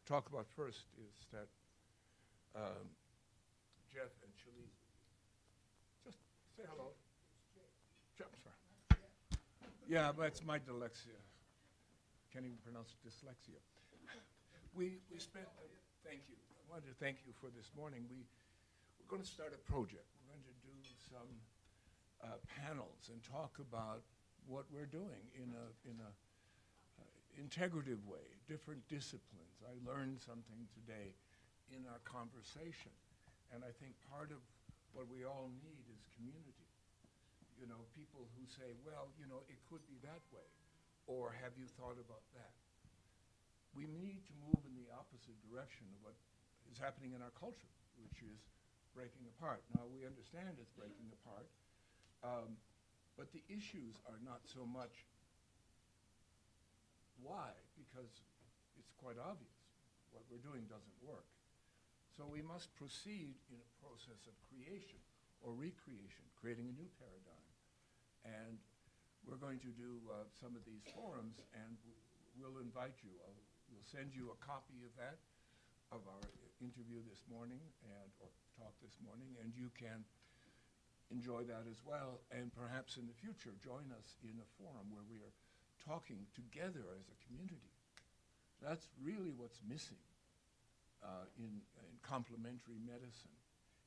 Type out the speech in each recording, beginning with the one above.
talk about first is that Jeff and Shalise, just say hello. Jeff, sorry. Yeah, but it's my dyslexia. Can't even pronounce dyslexia. We spent, thank you. I wanted to thank you for this morning. We're going to start a project. We're going to do some panels and talk about what we're doing in a integrative way, different disciplines. I learned something today in our conversation, and I think part of what we all need is community. You know, people who say, well, you know, it could be that way, or have you thought about that? We need to move in the opposite direction of what is happening in our culture, which is breaking apart. Now, we understand it's breaking apart, but the issues are not so much why, because it's quite obvious what we're doing doesn't work. So we must proceed in a process of creation or recreation, creating a new paradigm. And we're going to do some of these forums, and we'll invite you. We'll send you a copy of that, of our interview this morning, or talk this morning, and you can enjoy that as well. And perhaps in the future, join us in a forum where we are talking together as a community. That's really what's missing in complementary medicine,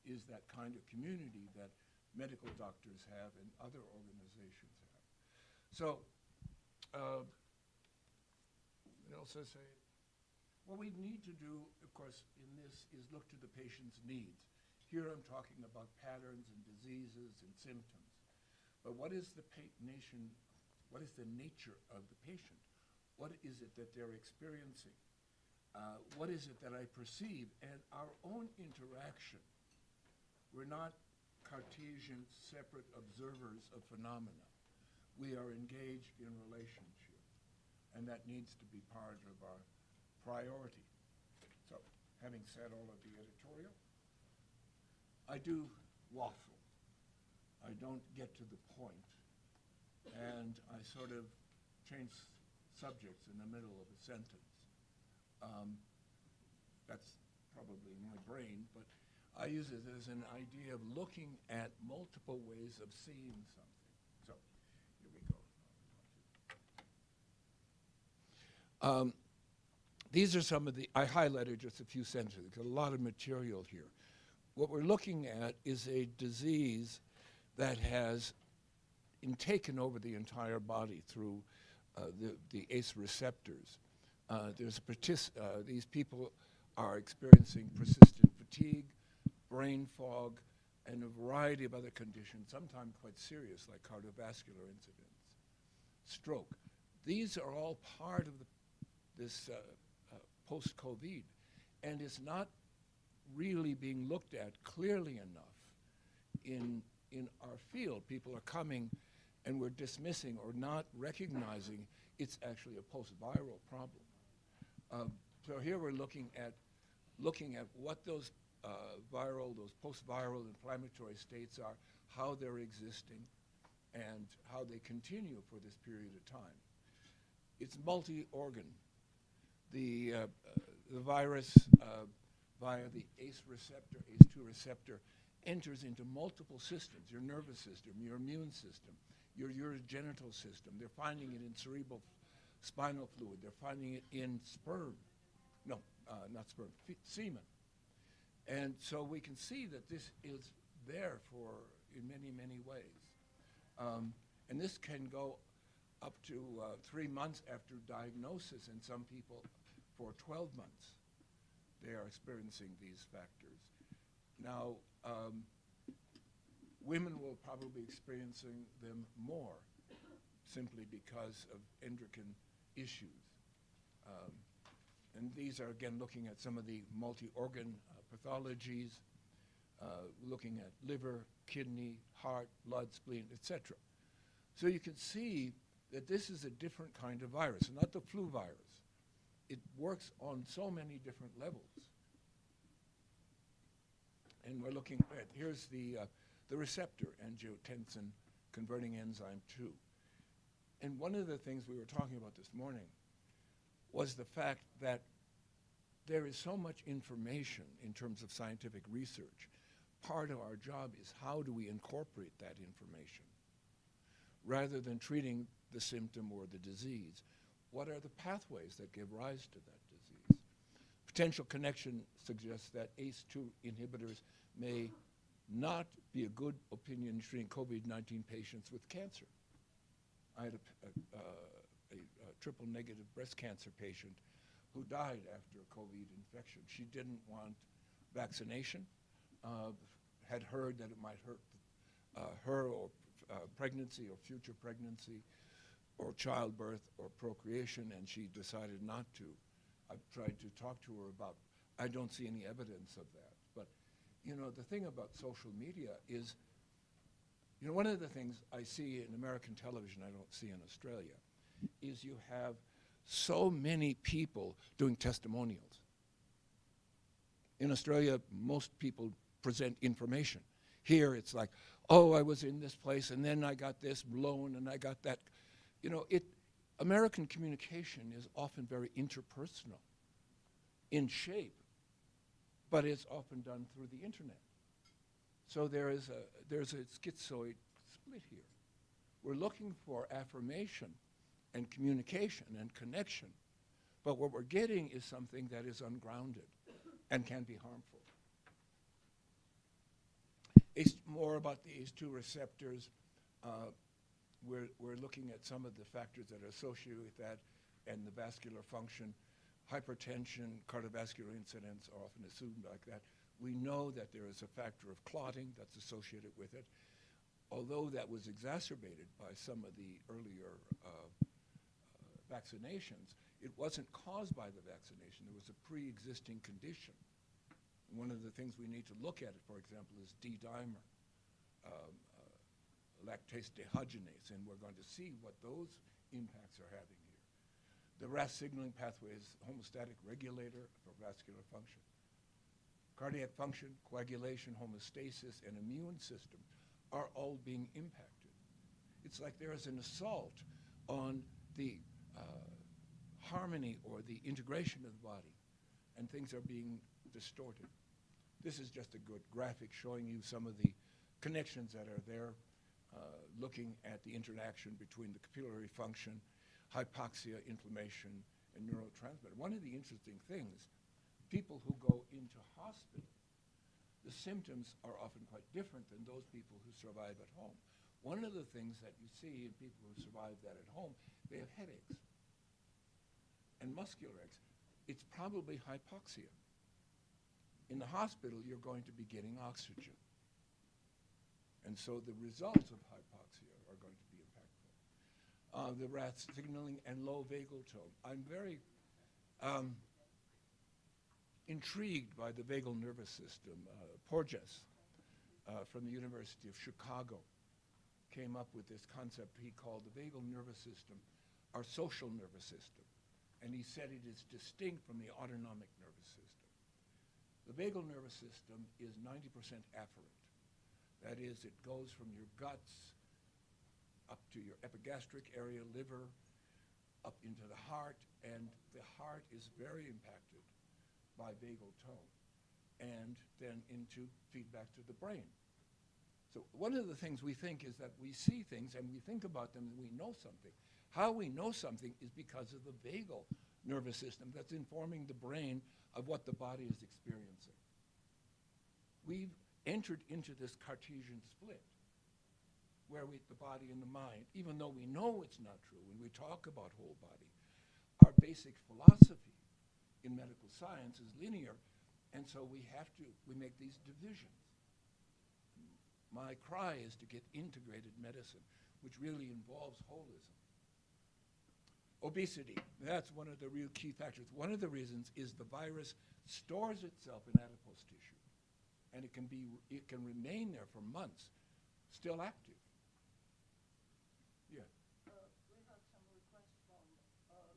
is that kind of community that medical doctors have and other organizations have. So, what else I say? What we need to do, of course, in this is look to the patient's needs. Here I'm talking about patterns and diseases and symptoms. But what is the what is the nature of the patient? What is it that they're experiencing? What is it that I perceive? And our own interaction. We're not Cartesian, separate observers of phenomena. We are engaged in relationship, and that needs to be part of our priority. So, having said all of the editorial, I do waffle. I don't get to the point, and I sort of change subjects in the middle of a sentence. That's probably my brain, but I use it as an idea of looking at multiple ways of seeing something. So, here we go. These are some of I highlighted just a few sentences, a lot of material here. What we're looking at is a disease that has taken over the entire body through the ACE receptors. These people are experiencing persistent fatigue, brain fog, and a variety of other conditions, sometimes quite serious, like cardiovascular incidents, stroke. These are all part of this post-COVID, and it's not really being looked at clearly enough in our field. People are coming, and we're dismissing or not recognizing it's actually a post-viral problem. So here we're looking at what those those post-viral inflammatory states are, how they're existing, and how they continue for this period of time. It's multi-organ. The virus, via the ACE receptor, ACE2 receptor, enters into multiple systems, your nervous system, your immune system, your urogenital system. They're finding it in cerebral spinal fluid. They're finding it in sperm. No, not sperm, semen. And so we can see that this is there in many, many ways. And this can go up to 3 months after diagnosis, and some people for 12 months they are experiencing these factors. Now, women will probably be experiencing them more simply because of endocrine issues. And these are, again, looking at some of the multi-organ pathologies, looking at liver, kidney, heart, blood, spleen, etc. So you can see that this is a different kind of virus, not the flu virus. It works on so many different levels. And we're looking at, here's the receptor, angiotensin converting enzyme 2. And one of the things we were talking about this morning was the fact that there is so much information in terms of scientific research. Part of our job is how do we incorporate that information? Rather than treating the symptom or the disease, what are the pathways that give rise to that disease? Potential connection suggests that ACE2 inhibitors may not be a good opinion treating COVID-19 patients with cancer. I had a triple negative breast cancer patient who died after a COVID infection. She didn't want vaccination, had heard that it might hurt her or pregnancy or future pregnancy or childbirth or procreation, and she decided not to. I've tried to talk to her about, I don't see any evidence of that. But, you know, the thing about social media is, you know, one of the things I see in American television I don't see in Australia is you have so many people doing testimonials. In Australia, most people present information. Here it's like, oh, I was in this place and then I got this loan and I got that. You know, American communication is often very interpersonal in shape, but it's often done through the internet. So there's a schizoid split here. We're looking for affirmation and communication and connection, but what we're getting is something that is ungrounded and can be harmful. More about the ACE2 receptors. We're looking at some of the factors that are associated with that and the vascular function. Hypertension, cardiovascular incidents are often assumed like that. We know that there is a factor of clotting that's associated with it, although that was exacerbated by some of the earlier vaccinations. It wasn't caused by the vaccination. There was a pre-existing condition. One of the things we need to look at, for example, is D-dimer, lactase dehydrogenase, and we're going to see what those impacts are having here. The RAS signaling pathway is homeostatic regulator for vascular function. Cardiac function, coagulation, homeostasis, and immune system are all being impacted. It's like there is an assault on the harmony or the integration of the body, and things are being distorted. This is just a good graphic showing you some of the connections that are there, looking at the interaction between the capillary function, hypoxia, inflammation, and neurotransmitter. One of the interesting things, people who go into hospital, the symptoms are often quite different than those people who survive at home. One of the things that you see in people who survive that at home, they have headaches and muscular aches. It's probably hypoxia. In the hospital, you're going to be getting oxygen. And so the results of hypoxia are going to be impactful. The RAS signaling and low vagal tone. I'm very intrigued by the vagal nervous system. Porges from the University of Chicago came up with this concept he called the vagal nervous system, our social nervous system. And he said it is distinct from the autonomic nervous system. The vagal nervous system is 90% afferent. That is, it goes from your guts up to your epigastric area, liver, up into the heart, and the heart is very impacted by vagal tone, and then into feedback to the brain. So one of the things we think is that we see things and we think about them and we know something. How we know something is because of the vagal nervous system that's informing the brain of what the body is experiencing. We've entered into this Cartesian split where the body and the mind, even though we know it's not true, when we talk about whole body, our basic philosophy in medical science is linear, and so we make these divisions. My cry is to get integrated medicine, which really involves holism. Obesity, that's one of the real key factors. One of the reasons is the virus stores itself in adipose tissue, and it can remain there for months, still active. Yeah. We have some requests from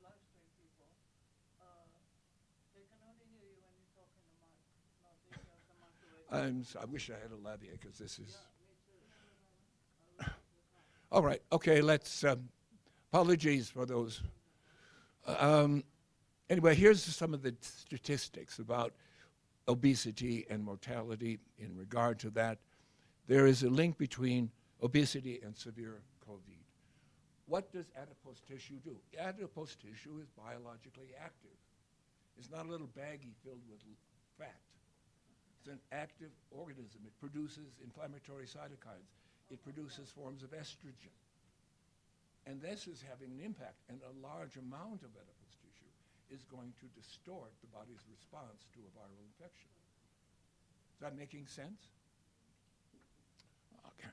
live stream people. They can only hear you when you talk in the mic. No, they hear the mic away. I wish I had a lavalier because this is. Yeah, me too. All right. Okay. Let's. Apologies for those. Anyway, here's some of the statistics about obesity and mortality in regard to that. There is a link between obesity and severe COVID. What does adipose tissue do? Adipose tissue is biologically active. It's not a little baggie filled with fat. It's an active organism. It produces inflammatory cytokines. It produces forms of estrogen. And this is having an impact. And a large amount of adipose tissue is going to distort the body's response to a viral infection. Is that making sense? Okay.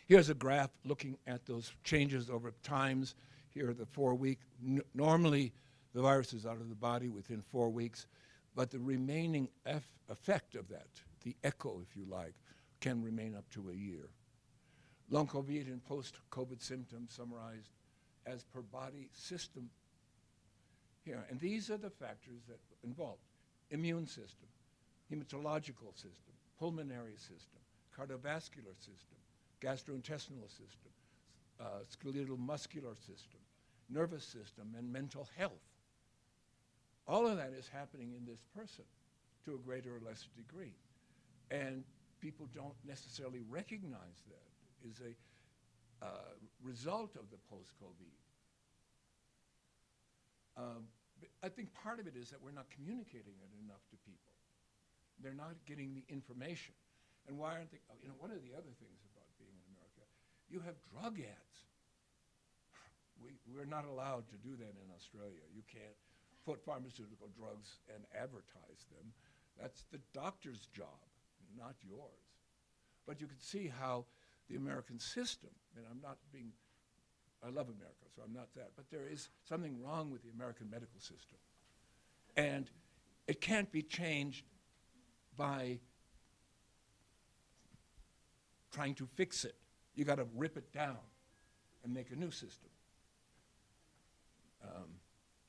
Here's a graph looking at those changes over times. Here are the 4-week. Normally, the virus is out of the body within 4 weeks, but the remaining effect of that, the echo, if you like, can remain up to a year. Long COVID and post-COVID symptoms summarized as per body system here. And these are the factors that involve immune system, hematological system, pulmonary system, cardiovascular system, gastrointestinal system, skeletal muscular system, nervous system, and mental health. All of that is happening in this person to a greater or lesser degree. And people don't necessarily recognize that as a result of the post-COVID. I think part of it is that we're not communicating it enough to people. They're not getting the information. And why aren't they, one of the other things about being in America, you have drug ads. We're not allowed to do that in Australia. You can't put pharmaceutical drugs and advertise them. That's the doctor's job, not yours. But you can see how the American system, and I love America, so I'm not that, but there is something wrong with the American medical system. And it can't be changed by trying to fix it. You got to rip it down and make a new system.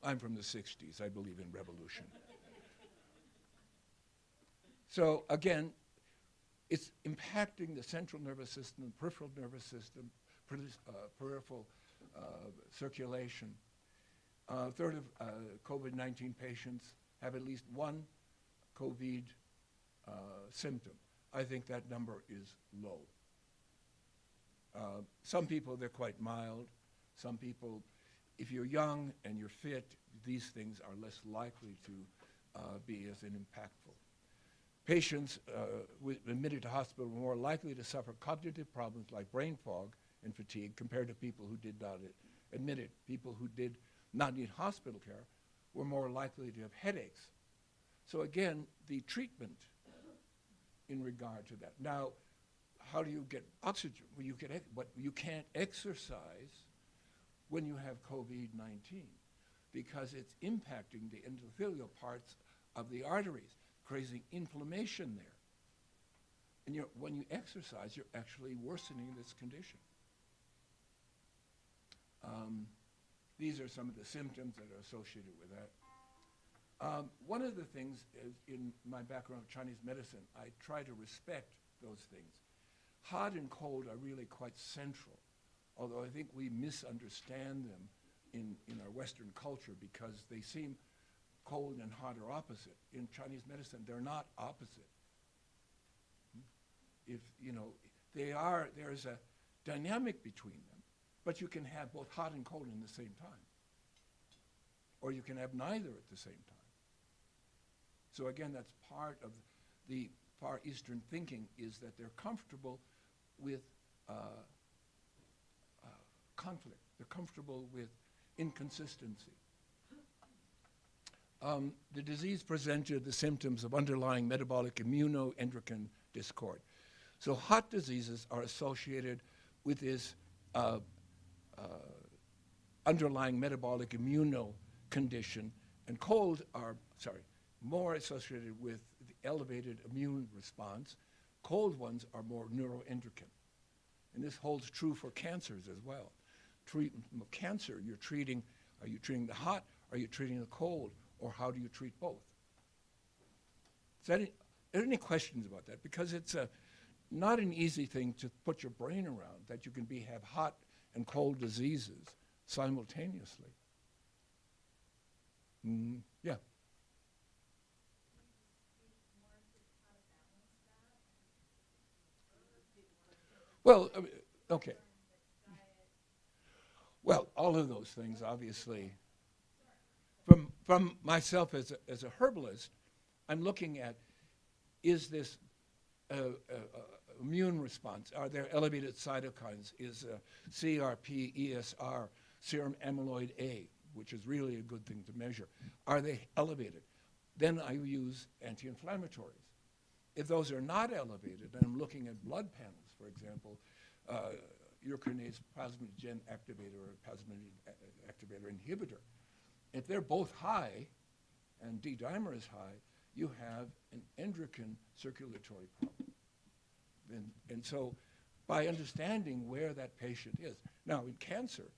I'm from the 60s. I believe in revolution. So again, it's impacting the central nervous system, the peripheral nervous system, peripheral circulation. A third of COVID-19 patients have at least one COVID symptom. I think that number is low. Some people, they're quite mild. Some people, if you're young and you're fit, these things are less likely to be as impactful. Patients admitted to hospital were more likely to suffer cognitive problems like brain fog and fatigue compared to people who did not admit it. People who did not need hospital care were more likely to have headaches. So again, the treatment in regard to that. Now, how do you get oxygen? Well, you can't exercise when you have COVID-19 because it's impacting the endothelial parts of the arteries, creating inflammation there. And when you exercise, you're actually worsening this condition. These are some of the symptoms that are associated with that. One of the things is in my background of Chinese medicine, I try to respect those things. Hot and cold are really quite central, although I think we misunderstand them in our Western culture because they seem cold and hot are opposite. In Chinese medicine, they're not opposite. If, there's a dynamic between them, but you can have both hot and cold in the same time. Or you can have neither at the same time. So again, that's part of the Far Eastern thinking is that they're comfortable with conflict. They're comfortable with inconsistency. The disease presented the symptoms of underlying metabolic immunoendocrine discord. So hot diseases are associated with this underlying metabolic immuno condition, and cold are, more associated with the elevated immune response. Cold ones are more neuroendocrine. And this holds true for cancers as well. Treatment of cancer, are you treating the hot, are you treating the cold, or how do you treat both? Are there any questions about that? Because it's not an easy thing to put your brain around, that you can have hot and cold diseases simultaneously. Yeah. Well, okay. Well, all of those things, obviously. From myself as a herbalist, I'm looking at, is this immune response? Are there elevated cytokines? Is CRP, ESR, serum amyloid A, which is really a good thing to measure, are they elevated? Then I use anti-inflammatories. If those are not elevated, and I'm looking at blood panels, for example, urokinase plasminogen activator or plasminogen activator inhibitor, if they're both high and D-dimer is high, you have an endocrine circulatory problem. And so by understanding where that patient is. Now, in cancer,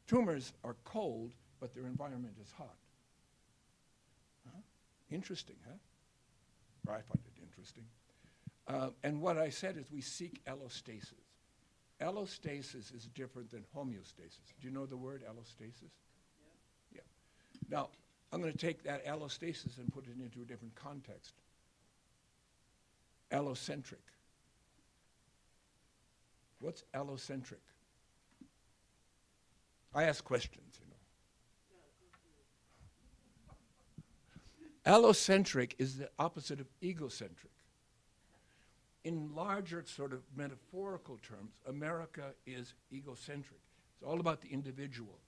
tumors are cold, but their environment is hot. Huh? Interesting, huh? Or I find it interesting. And what I said is we seek allostasis. Allostasis is different than homeostasis. Do you know the word allostasis? Yeah. Now, I'm going to take that allostasis and put it into a different context. Allocentric. What's allocentric? I ask questions, you know. Allocentric is the opposite of egocentric. In larger sort of metaphorical terms, America is egocentric. It's all about the individual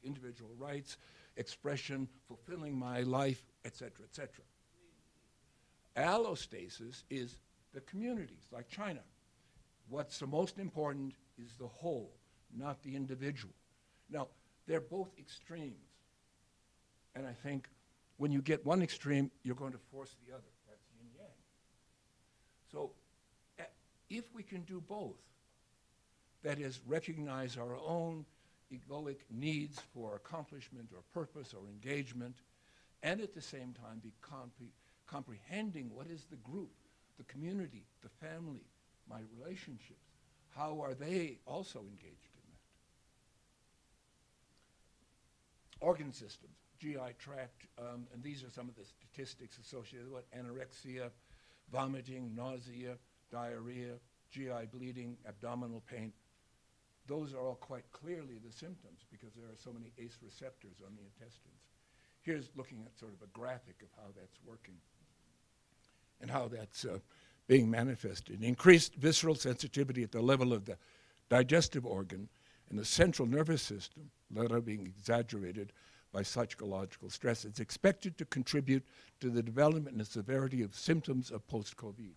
rights, expression, fulfilling my life, etc., etc. Allostasis is the communities, like China. What's the most important is the whole, not the individual. Now, they're both extremes. And I think when you get one extreme, you're going to force the other. That's yin-yang. So if we can do both, that is, recognize our own egoic needs for accomplishment or purpose or engagement, and at the same time be comprehending what is the group, the community, the family, my relationships, how are they also engaged in that? Organ systems, GI tract, and these are some of the statistics associated with anorexia, vomiting, nausea, diarrhea, GI bleeding, abdominal pain. Those are all quite clearly the symptoms because there are so many ACE receptors on the intestines. Here's looking at sort of a graphic of how that's working and how that's being manifested. Increased visceral sensitivity at the level of the digestive organ and the central nervous system, that are being exaggerated by psychological stress, is expected to contribute to the development and severity of symptoms of post-COVID.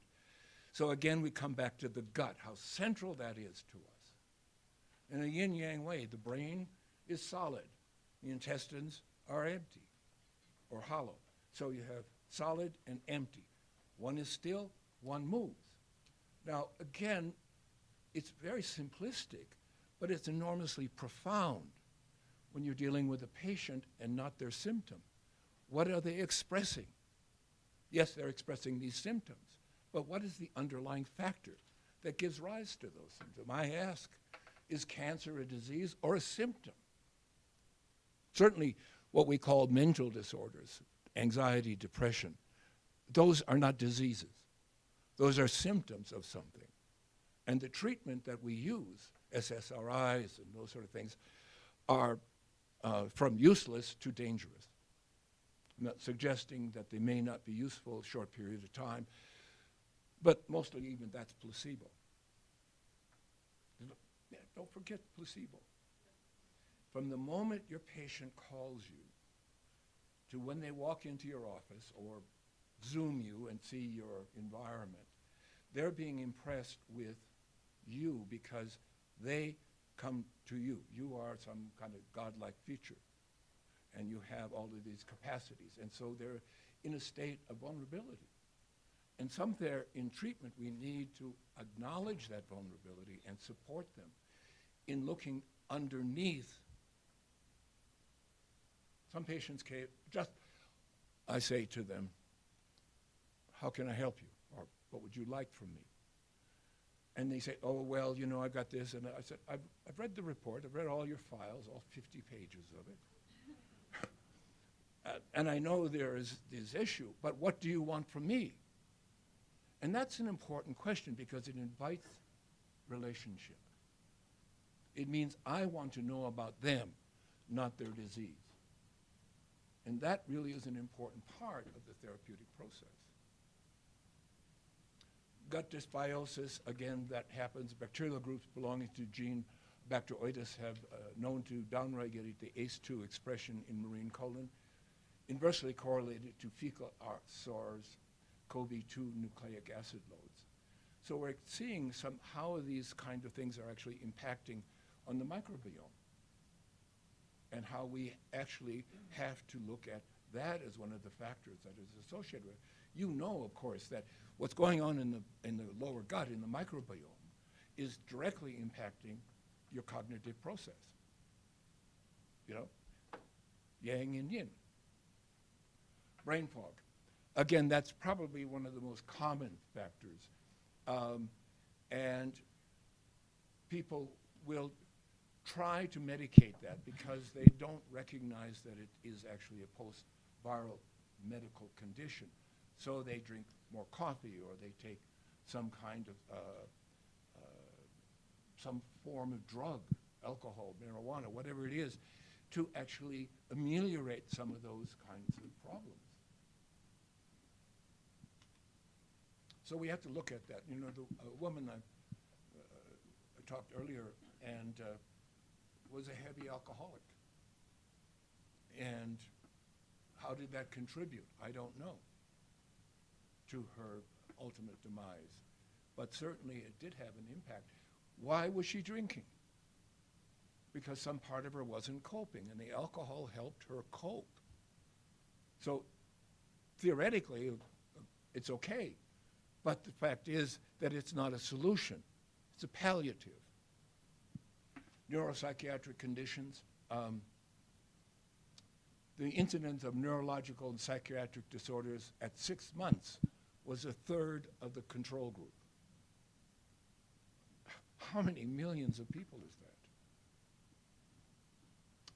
So again, we come back to the gut, how central that is to us. In a yin-yang way, the brain is solid. The intestines are empty or hollow. So you have solid and empty. One is still, one moves. Now, again, it's very simplistic, but it's enormously profound when you're dealing with a patient and not their symptom. What are they expressing? Yes, they're expressing these symptoms, but what is the underlying factor that gives rise to those symptoms? I ask, is cancer a disease or a symptom? Certainly what we call mental disorders, anxiety, depression, those are not diseases. Those are symptoms of something. And the treatment that we use, SSRIs and those sort of things, are from useless to dangerous. I'm not suggesting that they may not be useful a short period of time, but mostly even that's placebo. Yeah, don't forget placebo. From the moment your patient calls you to when they walk into your office or Zoom you and see your environment, they're being impressed with you because they come to you. You are some kind of godlike feature, and you have all of these capacities. And so they're in a state of vulnerability. And somewhere in treatment, we need to acknowledge that vulnerability and support them in looking underneath. Some patients I say to them, how can I help you? Or what would you like from me? And they say, oh, well, you know, I've got this. And I said, I've read the report. I've read all your files, all 50 pages of it. And I know there is this issue, but what do you want from me? And that's an important question because it invites relationship. It means I want to know about them, not their disease. And that really is an important part of the therapeutic process. Gut dysbiosis, again, that happens. Bacterial groups belonging to gene Bacteroides have known to downregulate the ACE2 expression in marine colon, inversely correlated to fecal SARS-CoV-2 nucleic acid loads. So we're seeing how these kind of things are actually impacting on the microbiome and how we actually have to look at that as one of the factors that is associated with it. You know, of course, that what's going on in the lower gut, in the microbiome, is directly impacting your cognitive process. You know, yang and yin. Brain fog. Again, that's probably one of the most common factors. And people will try to medicate that because they don't recognize that it is actually a post-viral medical condition. So they drink more coffee or they take some kind of, some form of drug, alcohol, marijuana, whatever it is, to actually ameliorate some of those kinds of problems. So we have to look at that. You know, the woman I talked earlier and was a heavy alcoholic. And how did that contribute? I don't know to her ultimate demise. But certainly it did have an impact. Why was she drinking? Because some part of her wasn't coping, and the alcohol helped her cope. So theoretically, it's okay. But the fact is that it's not a solution. It's a palliative. Neuropsychiatric conditions. The incidence of neurological and psychiatric disorders at 6 months was a third of the control group. How many millions of people is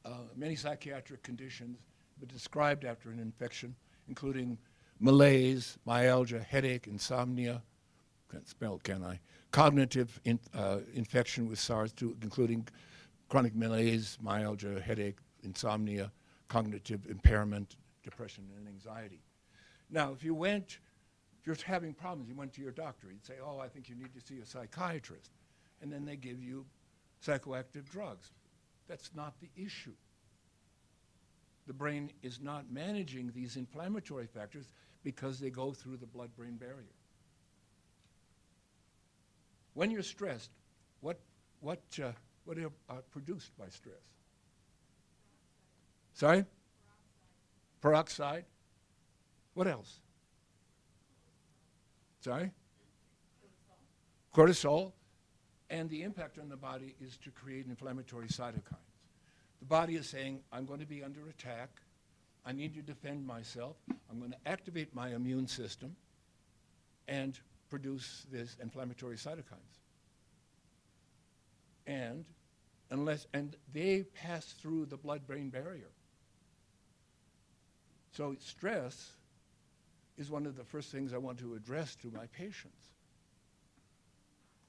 that? Many psychiatric conditions were described after an infection, including malaise, myalgia, headache, insomnia, can't spell, can I? Cognitive infection with SARS-2, including chronic malaise, myalgia, headache, insomnia, cognitive impairment, depression, and anxiety. Now, if you're having problems, you went to your doctor, you'd say, oh, I think you need to see a psychiatrist. And then they give you psychoactive drugs. That's not the issue. The brain is not managing these inflammatory factors because they go through the blood-brain barrier. When you're stressed, what are produced by stress? Sorry? Peroxide. What else? Sorry? Cortisol. And the impact on the body is to create inflammatory cytokines. The body is saying, I'm going to be under attack. I need to defend myself. I'm going to activate my immune system and produce these inflammatory cytokines. And they pass through the blood-brain barrier. So stress is one of the first things I want to address to my patients.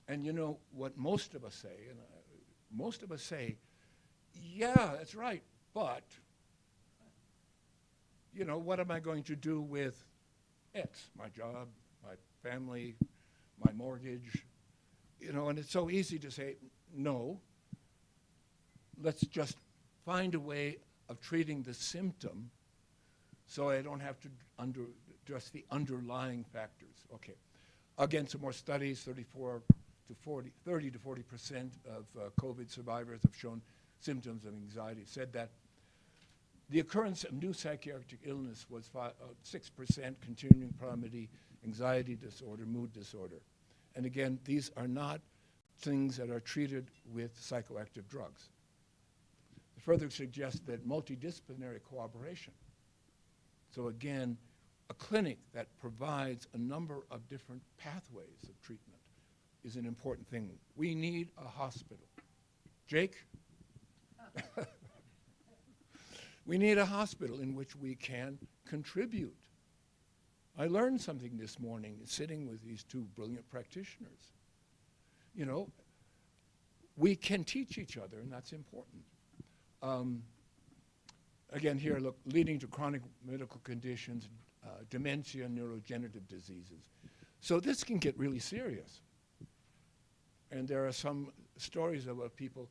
And you know what most of us say, most of us say, yeah, that's right, but, you know, what am I going to do with X, my job, my family, my mortgage, you know, and it's so easy to say, no, let's just find a way of treating the symptom so I don't have to address the underlying factors. Okay, again, some more studies, 30 to 40% of COVID survivors have shown symptoms of anxiety. Said that the occurrence of new psychiatric illness was 6%, continuing prominent anxiety disorder, mood disorder. And again, these are not things that are treated with psychoactive drugs. It further suggests that multidisciplinary cooperation. So again, a clinic that provides a number of different pathways of treatment is an important thing. We need a hospital. Jake? We need a hospital in which we can contribute. I learned something this morning sitting with these two brilliant practitioners. You know, we can teach each other, and that's important. Again, here, look, leading to chronic medical conditions, dementia, neurodegenerative diseases. So this can get really serious. And there are some stories about people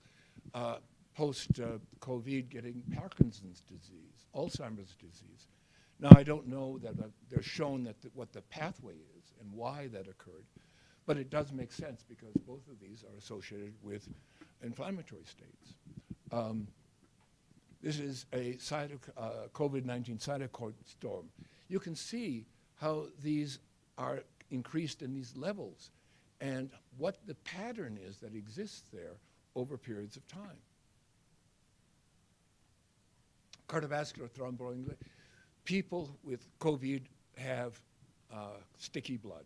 post-COVID getting Parkinson's disease, Alzheimer's disease. Now, I don't know that they're shown that what the pathway is and why that occurred, but it does make sense because both of these are associated with inflammatory states. This is a COVID-19 cytokine storm. You can see how these are increased in these levels and what the pattern is that exists there over periods of time. Cardiovascular thromboemboli. People with COVID have sticky blood.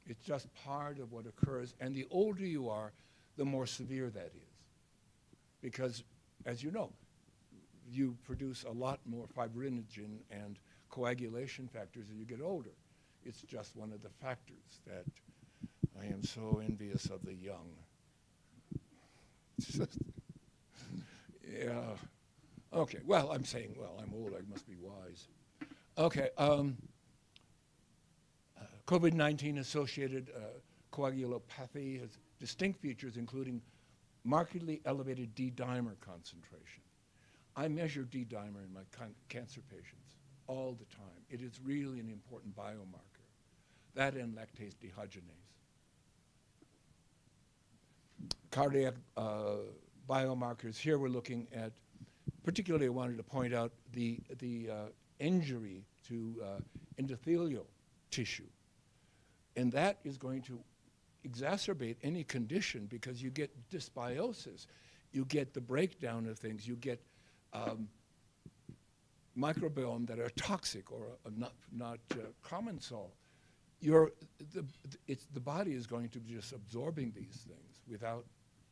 It's just part of what occurs, and the older you are, the more severe that is. Because, as you know, you produce a lot more fibrinogen and coagulation factors as you get older. It's just one of the factors that I am so envious of the young. Yeah. Okay, well, I'm saying, well, I'm old, I must be wise. Okay, COVID-19 associated coagulopathy has distinct features including markedly elevated D-dimer concentration. I measure D-dimer in my cancer patients all the time. It is really an important biomarker. That and lactase dehydrogenase. Cardiac biomarkers, here we're looking at, particularly I wanted to point out the injury to endothelial tissue. And that is going to exacerbate any condition because you get dysbiosis. You get the breakdown of things. You get microbiome that are toxic or not commensal. The body is going to be just absorbing these things without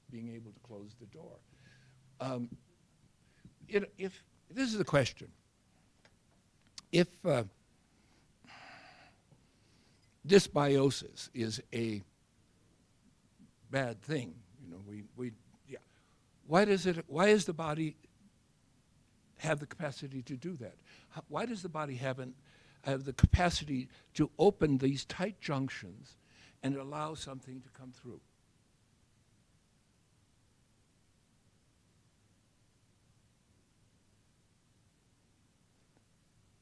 being able to close the door. If this is the question, if dysbiosis is a bad thing, you know, why does the body have the capacity to do that? Why does the body have the capacity to open these tight junctions and allow something to come through?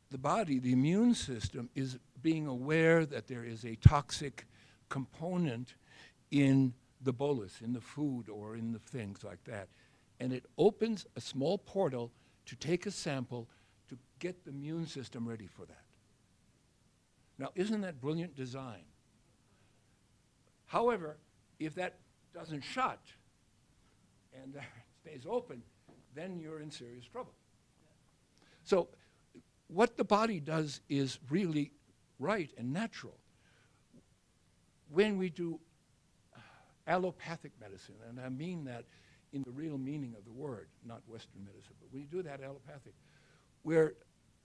The body, the immune system, is being aware that there is a toxic component in the bolus, in the food or in the things like that. And it opens a small portal to take a sample to get the immune system ready for that. Now, isn't that brilliant design? However, if that doesn't shut and that stays open, then you're in serious trouble. So what the body does is really right and natural. When we do allopathic medicine, and I mean that in the real meaning of the word, not Western medicine, but when you do that allopathic, we're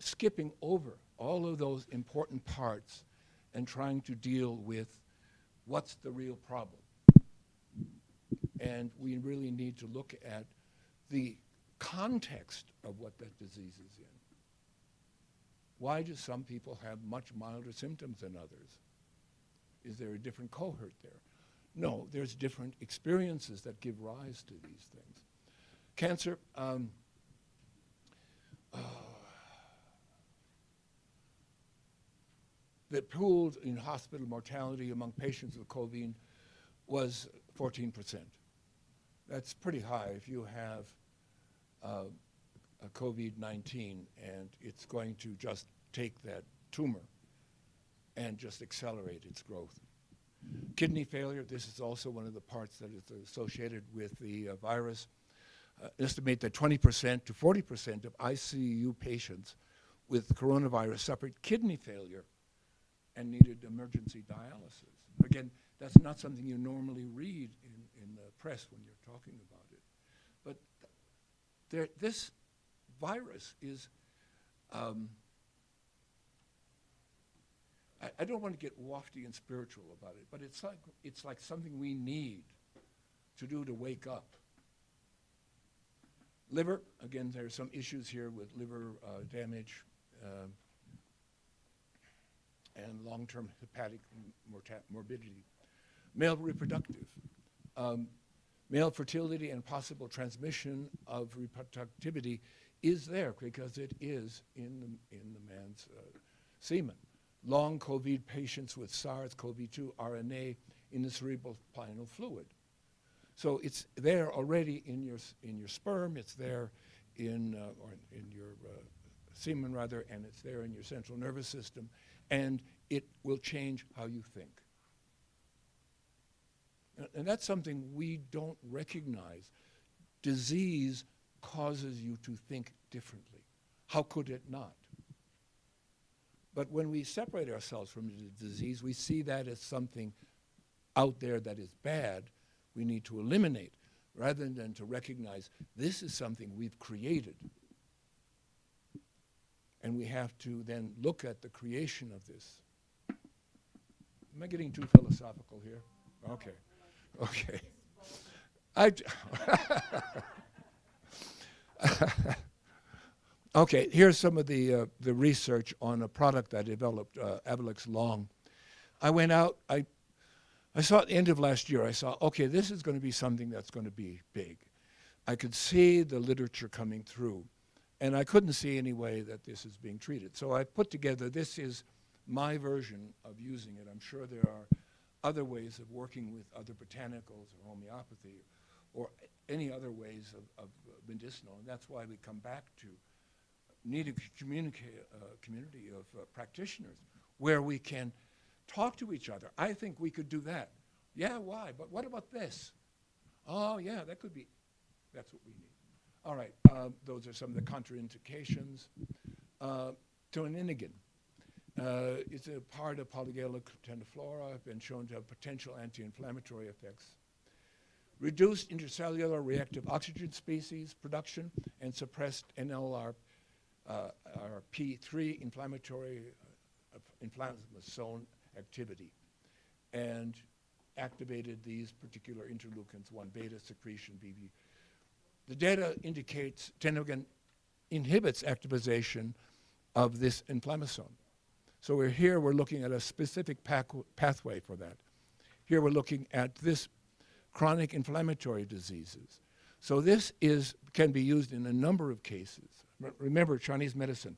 skipping over all of those important parts and trying to deal with what's the real problem. And we really need to look at the context of what that disease is in. Why do some people have much milder symptoms than others? Is there a different cohort there? No, there's different experiences that give rise to these things. Cancer, the pooled in hospital mortality among patients with COVID was 14%. That's pretty high if you have a COVID-19 and it's going to just take that tumor and just accelerate its growth. Kidney failure, this is also one of the parts that is associated with the virus. Estimate that 20% to 40% of ICU patients with coronavirus suffered kidney failure and needed emergency dialysis. Again, that's not something you normally read in the press when you're talking about it. But this virus is, I don't want to get lofty and spiritual about it, but it's like something we need to do to wake up. Liver, again, there are some issues here with liver damage and long-term hepatic morbidity. Male reproductive. Male fertility and possible transmission of reproductivity is there because it is in the man's semen. Long COVID patients with SARS-CoV-2 RNA in the cerebral spinal fluid. So it's there already in your sperm. It's there in your semen rather, and it's there in your central nervous system, and it will change how you think. And that's something we don't recognize. Disease causes you to think differently. How could it not? But when we separate ourselves from the disease, we see that as something out there that is bad, we need to eliminate, rather than to recognize this is something we've created. And we have to then look at the creation of this. Am I getting too philosophical here? Okay. Okay. Okay, here's some of the research on a product I developed, Avolex Long. I went out, I saw at the end of last year, I saw, okay, this is going to be something that's going to be big. I could see the literature coming through, and I couldn't see any way that this is being treated. So I put together, this is my version of using it. I'm sure there are other ways of working with other botanicals or homeopathy or any other ways of medicinal, and that's why we come back to need a community of practitioners where we can talk to each other. I think we could do that. Yeah, why? But what about this? Oh, yeah, that could be. That's what we need. All right, those are some of the contraindications. Toninigin. It's a part of polygalic teniflora, been shown to have potential anti-inflammatory effects. Reduced intercellular reactive oxygen species production and suppressed NLRP3 inflammatory inflammasome activity, and activated these particular interleukins, 1 beta secretion, BB. The data indicates Toninigin inhibits activation of this inflammasome. So we're looking at a specific pathway for that. Here we're looking at this chronic inflammatory diseases. So this can be used in a number of cases. Remember, Chinese medicine,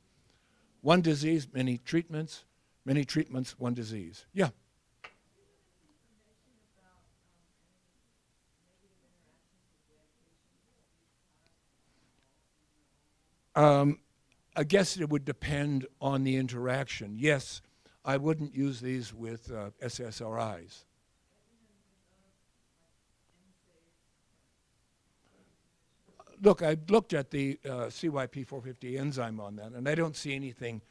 one disease, many treatments, one disease. Yeah? I guess it would depend on the interaction. Yes, I wouldn't use these with SSRIs. Look, I looked at the CYP450 enzyme on that, and I don't see anything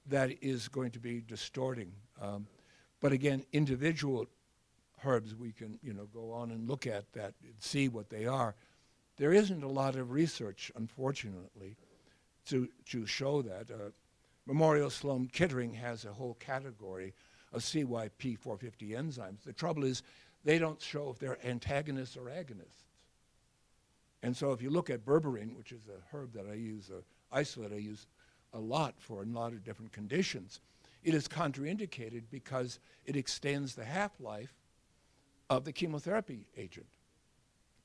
that is going to be distorting. But again, individual herbs, we can go on and look at that and see what they are. There isn't a lot of research, unfortunately, to show that. Memorial Sloan Kettering has a whole category of CYP450 enzymes. The trouble is they don't show if they're antagonists or agonists. And so if you look at berberine, which is a herb that I use, isolate I use a lot for a lot of different conditions, it is contraindicated because it extends the half-life of the chemotherapy agent.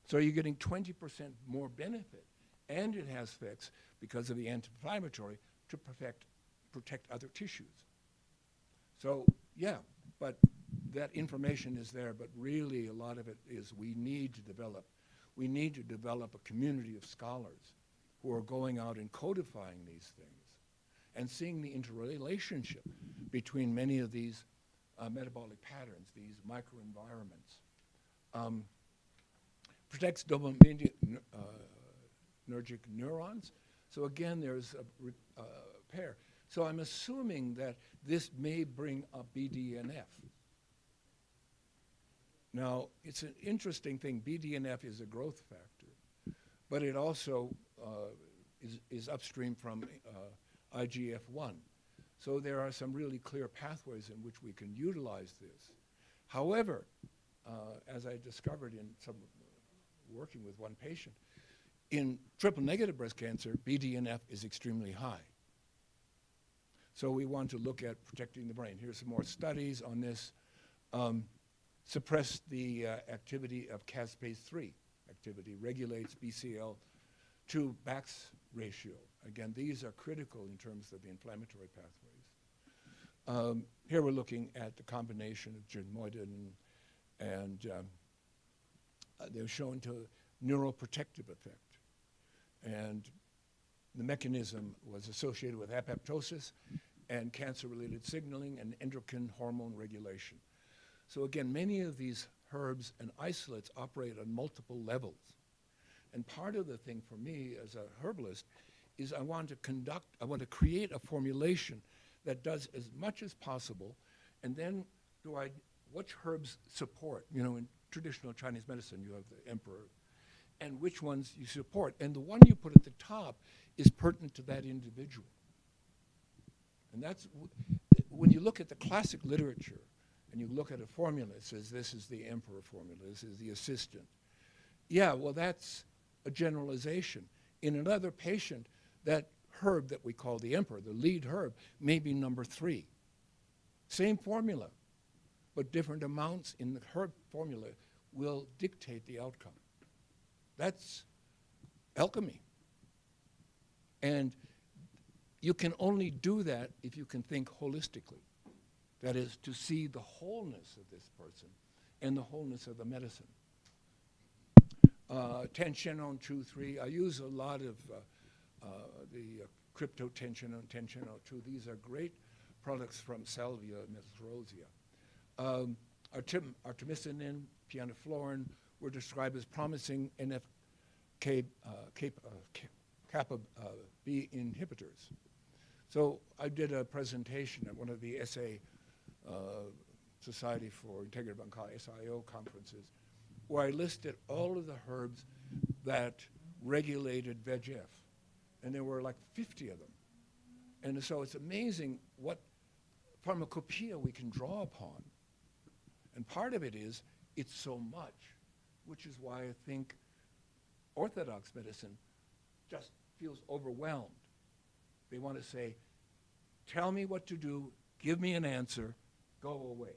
So you're getting 20% more benefit, and it has effects because of the anti-inflammatory to protect other tissues. So yeah, but that information is there, but really a lot of it is we need to develop a community of scholars who are going out and codifying these things and seeing the interrelationship between many of these metabolic patterns, these microenvironments. Protects dopaminergic neurons. So again, there's a pair. So I'm assuming that this may bring up BDNF. Now, it's an interesting thing. BDNF is a growth factor, but it also is upstream from IGF-1. So there are some really clear pathways in which we can utilize this. However, as I discovered in some working with one patient, in triple-negative breast cancer, BDNF is extremely high. So we want to look at protecting the brain. Here's some more studies on this. Suppress the activity of caspase-3 activity, regulates BCL2 Bax ratio. Again, these are critical in terms of the inflammatory pathways. Here we're looking at the combination of germoidin and they're shown to neuroprotective effect. And the mechanism was associated with apoptosis and cancer-related signaling and endocrine hormone regulation. So again, many of these herbs and isolates operate on multiple levels. And part of the thing for me as a herbalist is I want to create a formulation that does as much as possible, and then which herbs support? You know, in traditional Chinese medicine, you have the emperor, and which ones you support. And the one you put at the top is pertinent to that individual. And that's, when you look at the classic literature, and you look at a formula, it says this is the emperor formula, this is the assistant. Yeah, well, that's a generalization. In another patient, that herb that we call the emperor, the lead herb, may be number 3. Same formula, but different amounts in the herb formula will dictate the outcome. That's alchemy. And you can only do that if you can think holistically. That is, to see the wholeness of this person and the wholeness of the medicine. Tensionone 2,3. I use a lot of the cryptotensionone, tensionone 2. These are great products from Salvia metrosea. Artemisinin, pianoflorin were described as promising kappa B inhibitors. So I did a presentation at one of the SA Society for Integrative Oncology, SIO conferences, where I listed all of the herbs that regulated VEGF. And there were like 50 of them. And so it's amazing what pharmacopoeia we can draw upon. And part of it is it's so much, which is why I think orthodox medicine just feels overwhelmed. They want to say, tell me what to do, give me an answer, go away.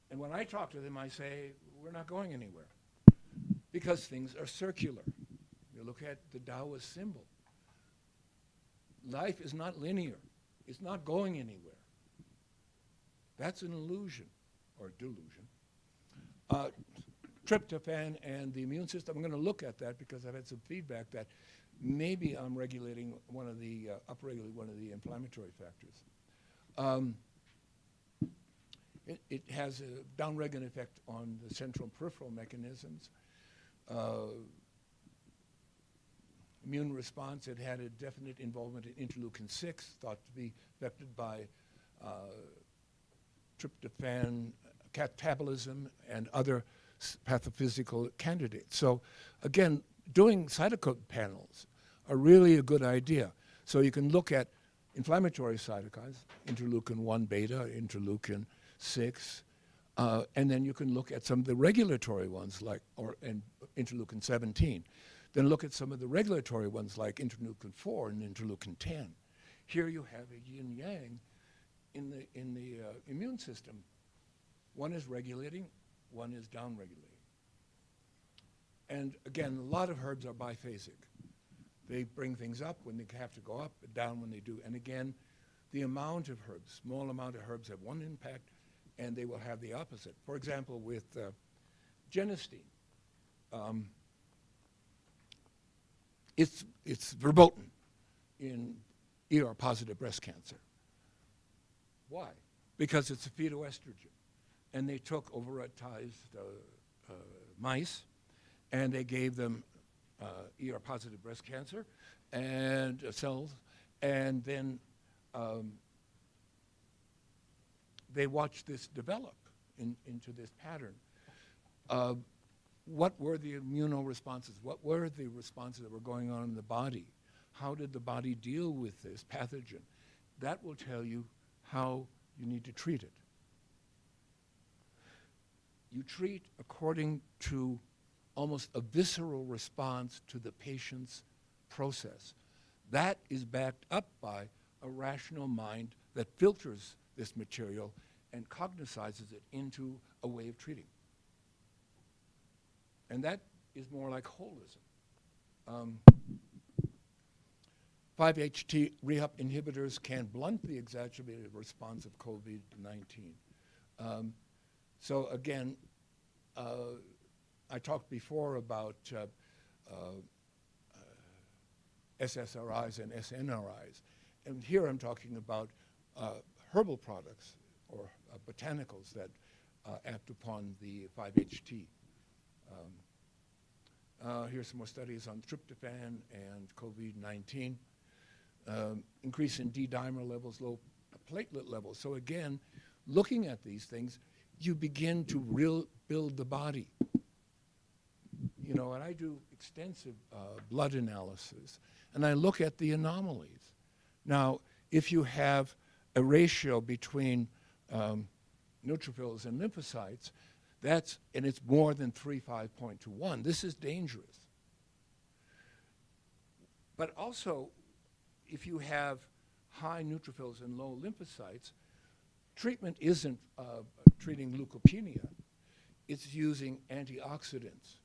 And when I talk to them, I say, we're not going anywhere, because things are circular. You look at the Taoist symbol. Life is not linear. It's not going anywhere. That's an illusion, or delusion. Tryptophan and the immune system, I'm going to look at that because I've had some feedback that maybe I'm regulating one of the, upregulating one of the inflammatory factors. It has a downregulating effect on the central and peripheral mechanisms. Immune response, it had a definite involvement in interleukin-6, thought to be affected by tryptophan catabolism and other pathophysical candidates. So again, doing cytokine panels are really a good idea. So you can look at inflammatory cytokines, interleukin-1 beta, interleukin-6, and then you can look at some of the regulatory ones like, and interleukin-17. Then look at some of the regulatory ones like interleukin-4 and interleukin-10. Here you have a yin-yang in the immune system. One is regulating, one is downregulating. And again, a lot of herbs are biphasic. They bring things up when they have to go up, and down when they do. And again, the amount of herbs, small amount of herbs have one impact, and they will have the opposite. For example, with genistein, it's verboten in ER-positive breast cancer. Why? Because it's a phytoestrogen. And they took overitized mice, and they gave them ER-positive breast cancer and cells, and then they watched this develop into this pattern. what were the immunoresponses? What were the responses that were going on in the body? How did the body deal with this pathogen? That will tell you how you need to treat it. You treat according to almost a visceral response to the patient's process. That is backed up by a rational mind that filters this material and cognizes it into a way of treating. And that is more like holism. 5-HT rehab inhibitors can blunt the exacerbated response of COVID-19. So again, I talked before about SSRIs and SNRIs. And here I'm talking about herbal products or botanicals that act upon the 5-HT. Here's some more studies on tryptophan and COVID-19. Increase in D-dimer levels, low platelet levels. So again, looking at these things, you begin to build the body. You know, and I do extensive blood analysis, and I look at the anomalies. Now, if you have a ratio between neutrophils and lymphocytes, and it's more than 3:5 to 1. This is dangerous. But also, if you have high neutrophils and low lymphocytes, treatment isn't treating leukopenia. It's using antioxidants.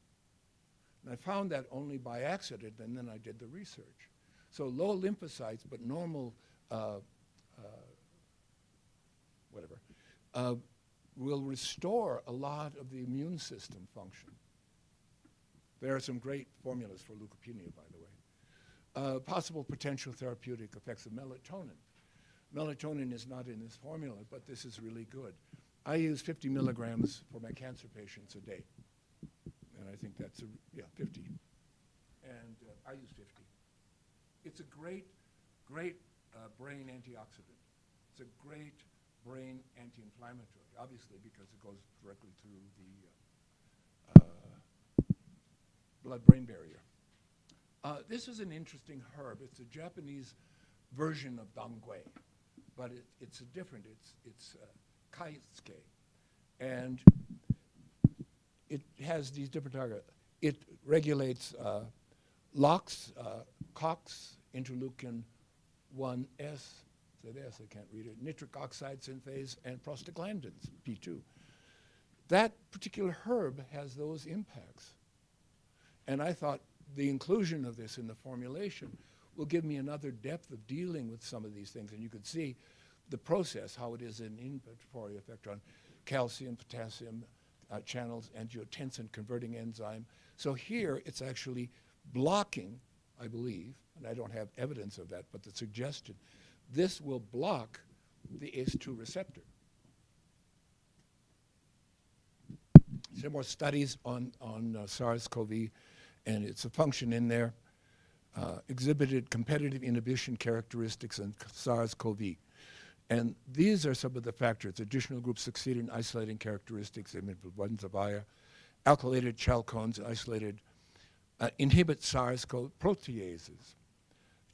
And I found that only by accident, and then I did the research. So low lymphocytes, but normal will restore a lot of the immune system function. There are some great formulas for leukopenia, by the way. Possible potential therapeutic effects of melatonin. Melatonin is not in this formula, but this is really good. I use 50 milligrams for my cancer patients a day. And I think that's 50. And I use 50. It's a great brain antioxidant. It's a great brain anti-inflammatory, obviously, because it goes directly through the blood-brain barrier. This is an interesting herb. It's a Japanese version of damgui, but it's different. It's kaisuke. And it has these different targets. It regulates COX, interleukin 1S, I can't read it, nitric oxide synthase, and prostaglandins, P2. That particular herb has those impacts. And I thought the inclusion of this in the formulation will give me another depth of dealing with some of these things. And you could see the process, how it is an inhibitory effect on calcium, potassium channels, angiotensin converting enzyme. So here it's actually blocking, I believe, and I don't have evidence of that, but the suggestion, this will block the ACE2 receptor. Some more studies on SARS-CoV, and it's a function in there, exhibited competitive inhibition characteristics in SARS-CoV. And these are some of the factors. Additional groups succeed in isolating characteristics, influenza via, alkylated chalcones, isolated, inhibit SARS-CoV proteases.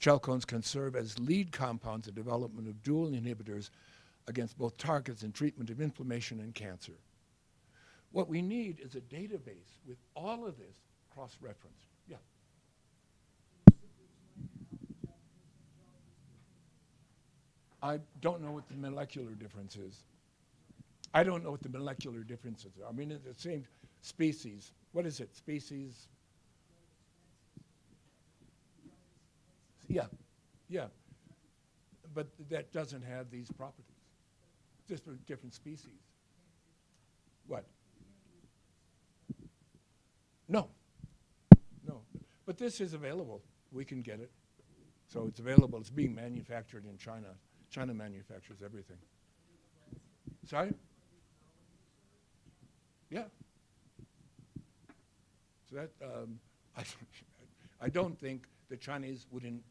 Chalcones can serve as lead compounds in development of dual inhibitors against both targets in treatment of inflammation and cancer. What we need is a database with all of this cross-referenced. Yeah. I don't know what the molecular difference is. I don't know what the molecular differences are. I mean, it's the same species. What is it? Species? Yeah. But that doesn't have these properties. Just for different species. What? No. But this is available. We can get it. So it's available. It's being manufactured in China. China manufactures everything. Sorry? Yeah. So that, I don't think the Chinese wouldn't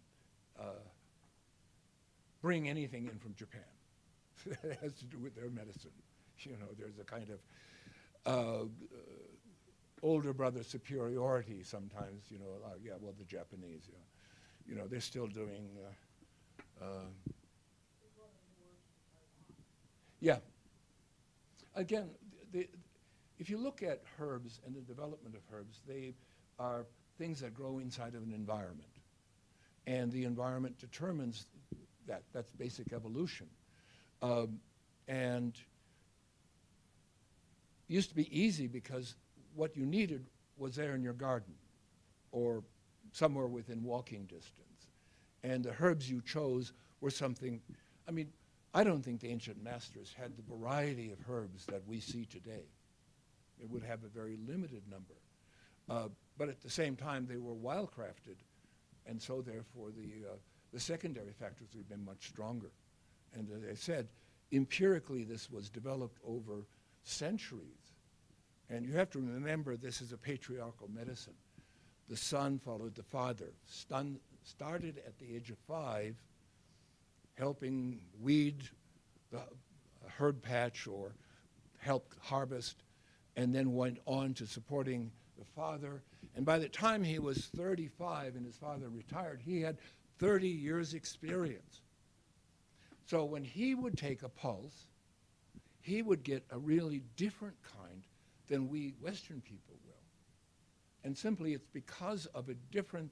bring anything in from Japan. It has to do with their medicine. You know, there's a kind of older brother superiority sometimes, yeah, well, the Japanese, they're still doing, yeah. Again, if you look at herbs and the development of herbs, they are things that grow inside of an environment. And the environment determines that. That's basic evolution. And it used to be easy because what you needed was there in your garden or somewhere within walking distance. And the herbs you chose were something, I mean, I don't think the ancient masters had the variety of herbs that we see today. It would have a very limited number. But at the same time, they were wildcrafted, and so therefore the secondary factors would have been much stronger. And as I said, empirically, this was developed over centuries. And you have to remember this is a patriarchal medicine. The son followed the father. Started at the age of 5, helping weed the herb patch or help harvest, and then went on to supporting the father. And by the time he was 35 and his father retired, he had 30 years experience. So when he would take a pulse, he would get a really different kind than we Western people will. And simply it's because of a different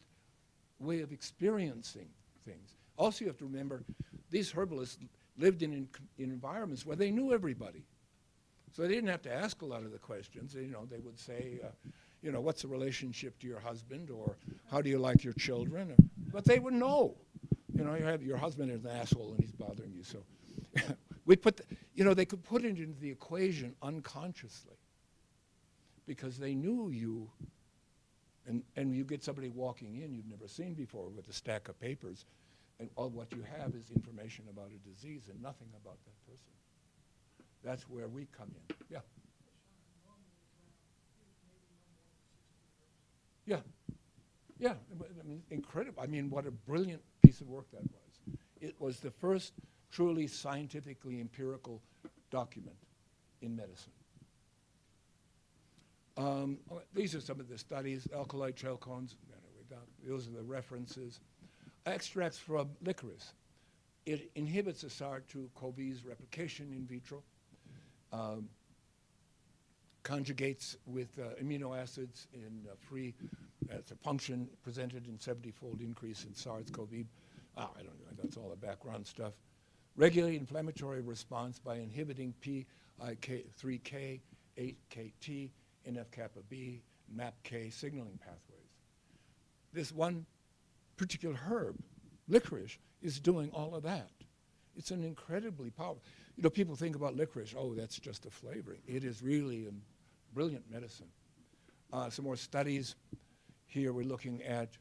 way of experiencing things. Also you have to remember, these herbalists lived in environments where they knew everybody. So they didn't have to ask a lot of the questions. They would say, what's the relationship to your husband, or how do you like your children? But they would know. You have your husband is an asshole and he's bothering you. So we put, they could put it into the equation unconsciously because they knew you. And you get somebody walking in you've never seen before with a stack of papers, and all what you have is information about a disease and nothing about that person. That's where we come in. Yeah. Yeah. Yeah. I mean, incredible. I mean, what a brilliant piece of work that was. It was the first truly scientifically empirical document in medicine. These are some of the studies. Alkaloid chalcones, those are the references. Extracts from licorice. It inhibits the SARS-CoV-2 replication in vitro. Conjugates with amino acids in as a function presented in 70-fold increase in SARS-CoV. I don't know, that's all the background stuff. Regulate inflammatory response by inhibiting PI3K, 8KT, NF-kappa B, MAPK signaling pathways. This one particular herb, licorice, is doing all of that. It's an incredibly powerful. People think about licorice, oh, that's just a flavoring. It is really a brilliant medicine. Some more studies here we're looking at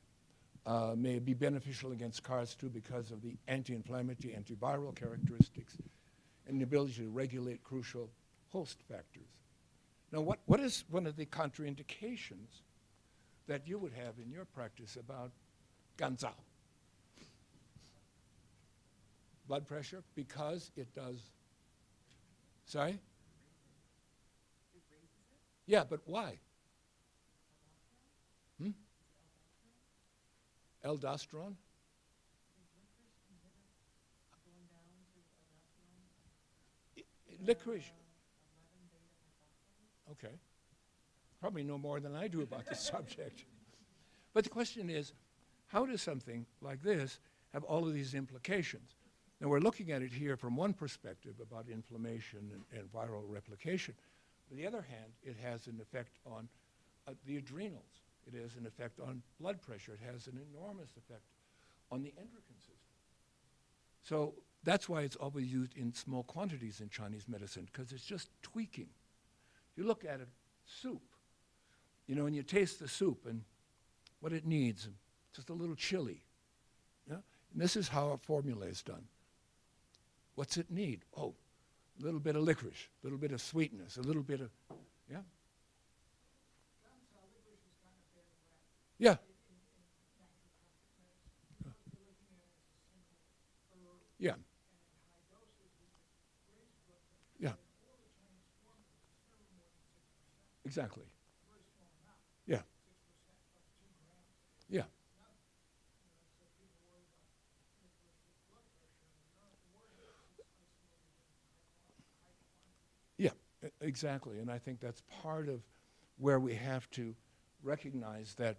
may be beneficial against SARS-CoV-2 because of the anti-inflammatory, antiviral characteristics and the ability to regulate crucial host factors. Now, what is one of the contraindications that you would have in your practice about ganzao? Blood pressure, because it does. Sorry? It raises it? Yeah, but why? Aldosterone? Licorice. Okay. Probably know more than I do about this subject. But the question is, how does something like this have all of these implications? Now, we're looking at it here from one perspective about inflammation and viral replication. On the other hand, it has an effect on the adrenals. It has an effect on blood pressure. It has an enormous effect on the endocrine system. So that's why it's always used in small quantities in Chinese medicine, because it's just tweaking. You look at a soup, and you taste the soup and what it needs, just a little chili. Yeah? And this is how a formula is done. What's it need? Oh, a little bit of licorice, a little bit of sweetness, a little bit of, yeah? Yeah. Yeah. Yeah. Exactly. Yeah. Yeah. Yeah, exactly. And I think that's part of where we have to recognize that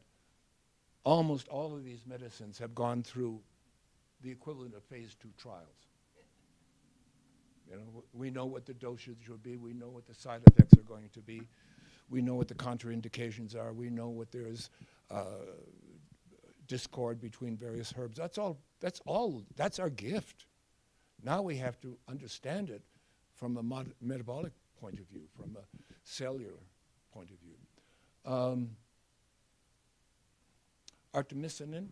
almost all of these medicines have gone through the equivalent of phase 2 trials. You know, we know what the dosage will be. We know what the side effects are going to be. We know what the contraindications are. We know what there is discord between various herbs. That's all. That's our gift. Now we have to understand it from a metabolic point of view, from a cellular point of view. Artemisinin,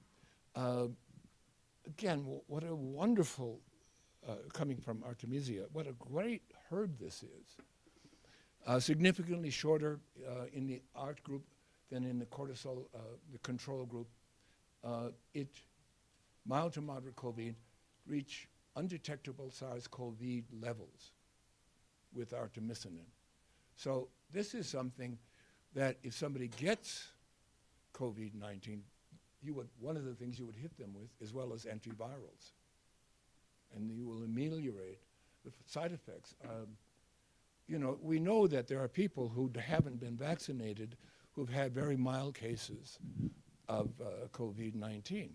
again, what a wonderful, coming from Artemisia, what a great herb this is. Significantly shorter in the ART group than in the cortisol, the control group. It, mild to moderate COVID, reach undetectable SARS-CoV levels with artemisinin. So this is something that if somebody gets COVID-19, one of the things you would hit them with, as well as antivirals, and you will ameliorate the side effects. You know, we know that there are people who haven't been vaccinated who've had very mild cases of COVID-19.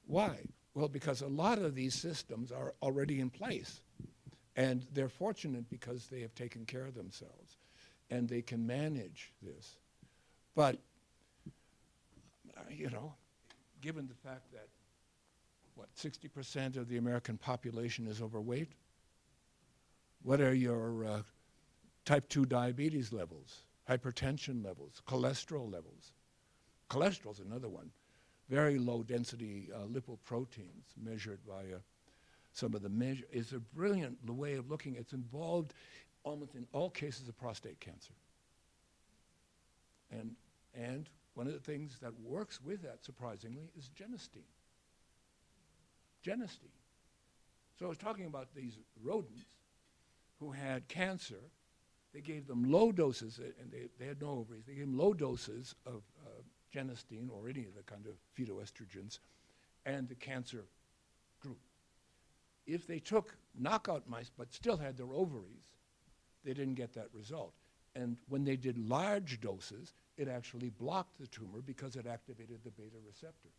Why? Well, because a lot of these systems are already in place, and they're fortunate because they have taken care of themselves, and they can manage this. But, you know, given the fact that, 60% of the American population is overweight, what are your type 2 diabetes levels, hypertension levels, cholesterol levels? Cholesterol's another one. Very low density lipoproteins measured by some of the measure. It's a brilliant way of looking. It's involved almost in all cases of prostate cancer. And one of the things that works with that, surprisingly, is genistein. Genistein. So I was talking about these rodents who had cancer. They gave them low doses, and they had no ovaries. They gave them low doses of genistein or any of the kind of phytoestrogens, and the cancer grew. If they took knockout mice but still had their ovaries, they didn't get that result. And when they did large doses, it actually blocked the tumor because it activated the beta receptor.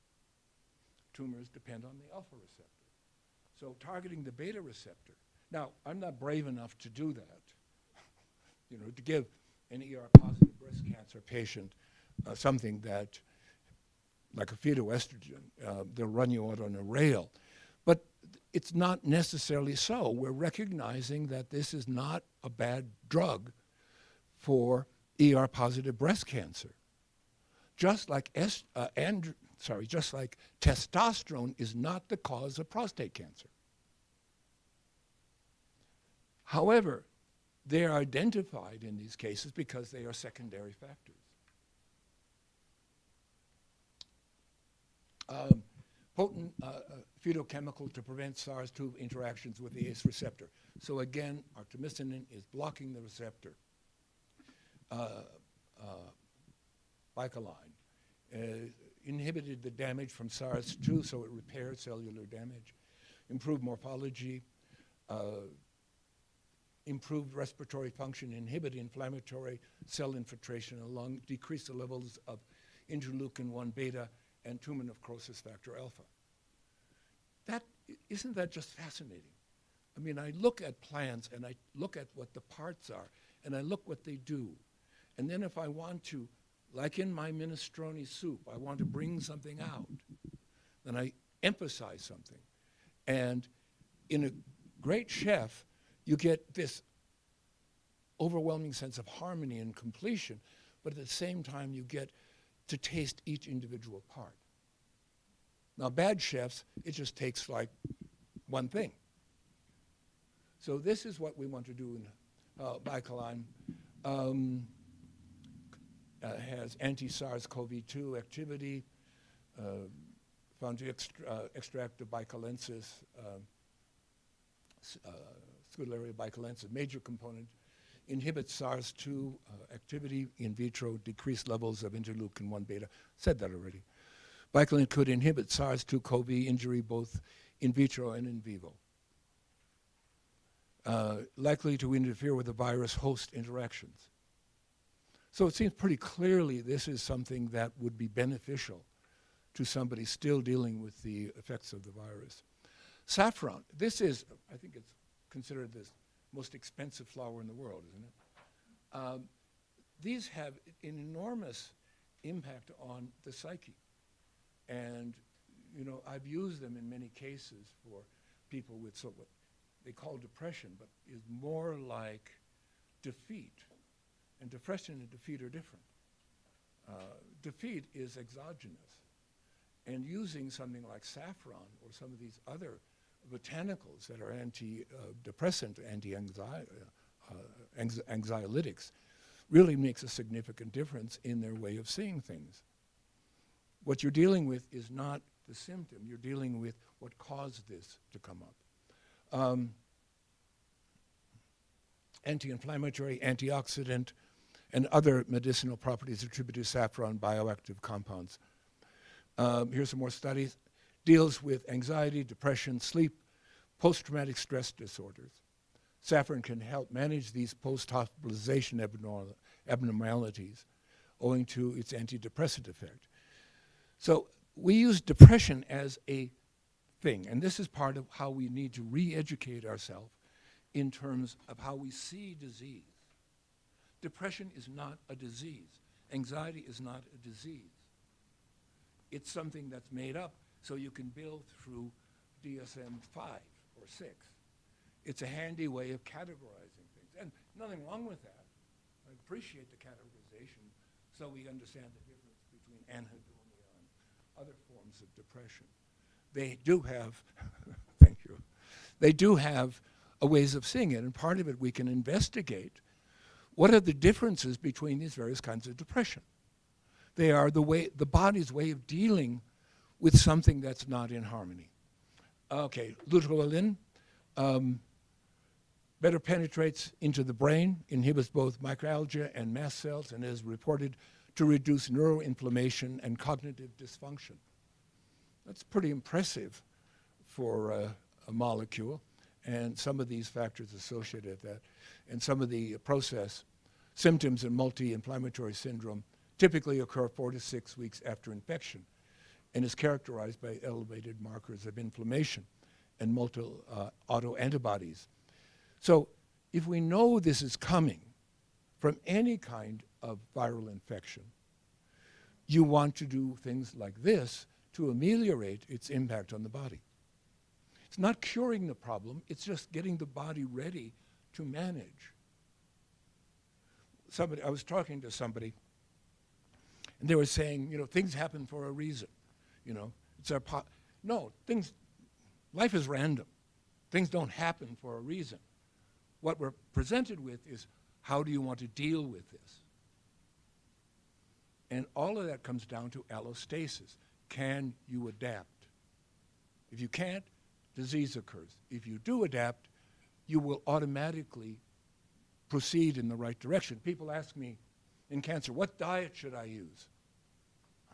Tumors depend on the alpha receptor. So targeting the beta receptor. Now, I'm not brave enough to do that, you know, to give an ER-positive breast cancer patient something that, like a phytoestrogen, they'll run you out on a rail. But it's not necessarily so. We're recognizing that this is not a bad drug for ER-positive breast cancer. Just like just like testosterone is not the cause of prostate cancer. However, they are identified in these cases because they are secondary factors. Potent phytochemical to prevent SARS-2 interactions with the ACE receptor. So again, artemisinin is blocking the receptor. Vagal inhibited the damage from SARS-2, so it repaired cellular damage, improved morphology, improved respiratory function, inhibit inflammatory cell infiltration in the lung, decrease the levels of interleukin-1 beta and tumor necrosis factor alpha. Isn't that just fascinating? I mean, I look at plants and I look at what the parts are and I look what they do. And then if I want to, like in my minestrone soup, I want to bring something out, then I emphasize something. And in a great chef, you get this overwhelming sense of harmony and completion, but at the same time you get to taste each individual part. Now, bad chefs, it just takes like one thing. So this is what we want to do in Vagal. Has anti-SARS-CoV-2 activity, found to extract the bicalensis, Scutellaria bicalensis, major component inhibits SARS-2 activity in vitro, decreased levels of interleukin-1 beta. Said that already. Vicalin could inhibit SARS-2-CoV injury both in vitro and in vivo. Likely to interfere with the virus-host interactions. So it seems pretty clearly this is something that would be beneficial to somebody still dealing with the effects of the virus. Saffron, this is, I think it's considered the most expensive flower in the world, isn't it? These have an enormous impact on the psyche. And, you know, I've used them in many cases for people with what they call depression, but is more like defeat. And depression and defeat are different. Defeat is exogenous. And using something like saffron or some of these other botanicals that are antidepressant, anxiolytics, really makes a significant difference in their way of seeing things. What you're dealing with is not the symptom. You're dealing with what caused this to come up. Anti-inflammatory, antioxidant, and other medicinal properties attributed to saffron bioactive compounds. Here's some more studies. Deals with anxiety, depression, sleep, post-traumatic stress disorders. Saffron can help manage these post-hospitalization abnormalities owing to its antidepressant effect. So we use depression as a thing, and this is part of how we need to re-educate ourselves in terms of how we see disease. Depression is not a disease. Anxiety is not a disease. It's something that's made up so you can build through DSM-5 or 6. It's a handy way of categorizing things. And nothing wrong with that. I appreciate the categorization so we understand the difference between anhedonia and other forms of depression. They do have, thank you, they do have ways of seeing it, and part of it we can investigate. What are the differences between these various kinds of depression? They are the body's way of dealing with something that's not in harmony. Okay, luteolin better penetrates into the brain, inhibits both microalgia and mast cells, and is reported to reduce neuroinflammation and cognitive dysfunction. That's pretty impressive for a molecule, and some of these factors associated with that, and some of the process symptoms in multi-inflammatory syndrome typically occur 4 to 6 weeks after infection and is characterized by elevated markers of inflammation and multiple autoantibodies. So if we know this is coming from any kind of viral infection, you want to do things like this to ameliorate its impact on the body. It's not curing the problem, it's just getting the body ready to manage. I was talking to somebody, and they were saying, you know, things happen for a reason. You know, it's our no, life is random. Things don't happen for a reason. What we're presented with is, how do you want to deal with this? And all of that comes down to allostasis. Can you adapt? If you can't, disease occurs. If you do adapt, you will automatically proceed in the right direction. People ask me in cancer, what diet should I use?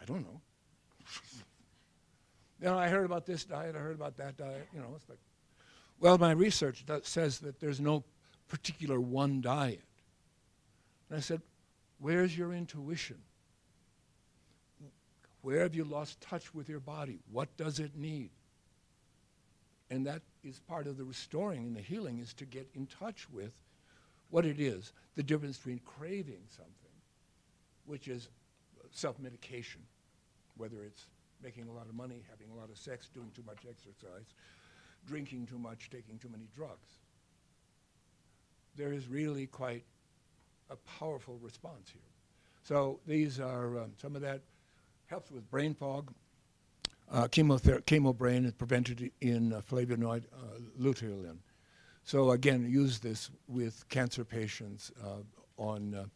I don't know. You know, I heard about this diet, I heard about that diet, you know, it's like, well, my research says that there's no particular one diet. And I said, where's your intuition? Where have you lost touch with your body? What does it need? And that is part of the restoring and the healing, is to get in touch with what it is, the difference between craving something, which is self-medication, whether it's making a lot of money, having a lot of sex, doing too much exercise, drinking too much, taking too many drugs. There is really quite a powerful response here. So these are some of that helps with brain fog. Chemobrain is prevented in flavonoid luteolin. So again, use this with cancer patients on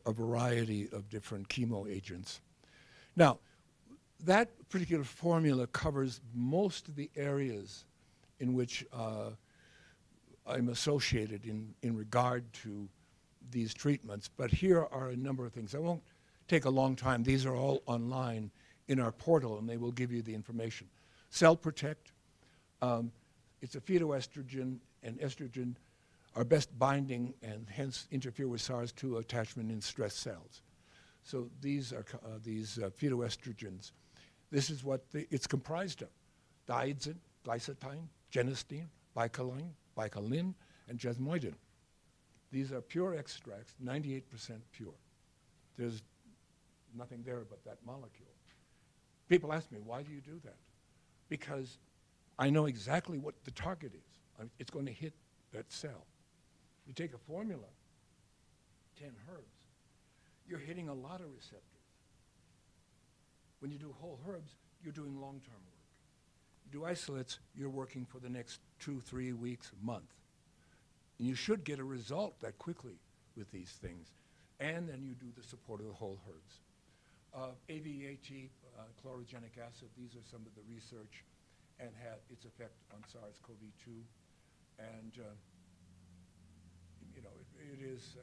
a variety of different chemo agents. Now, that particular formula covers most of the areas in which I'm associated in regard to these treatments. But here are a number of things. I won't take a long time. These are all online in our portal, and they will give you the information. Cell Protect, it's a phytoestrogen, and estrogen are best binding and hence interfere with SARS-2 attachment in stress cells. So these are these phytoestrogens. This is what it's comprised of: diazin, glycitine, genistein, bicalin, and jasmoidin. These are pure extracts, 98% pure. There's nothing there but that molecule. People ask me, why do you do that? Because I know exactly what the target is. It's going to hit that cell. You take a formula, 10 herbs, you're hitting a lot of receptors. When you do whole herbs, you're doing long-term work. You do isolates, you're working for the next 2-3 weeks, a month. And you should get a result that quickly with these things. And then you do the support of the whole herbs. AVAT, chlorogenic acid, these are some of the research and had its effect on SARS-CoV-2. And, you know, it is,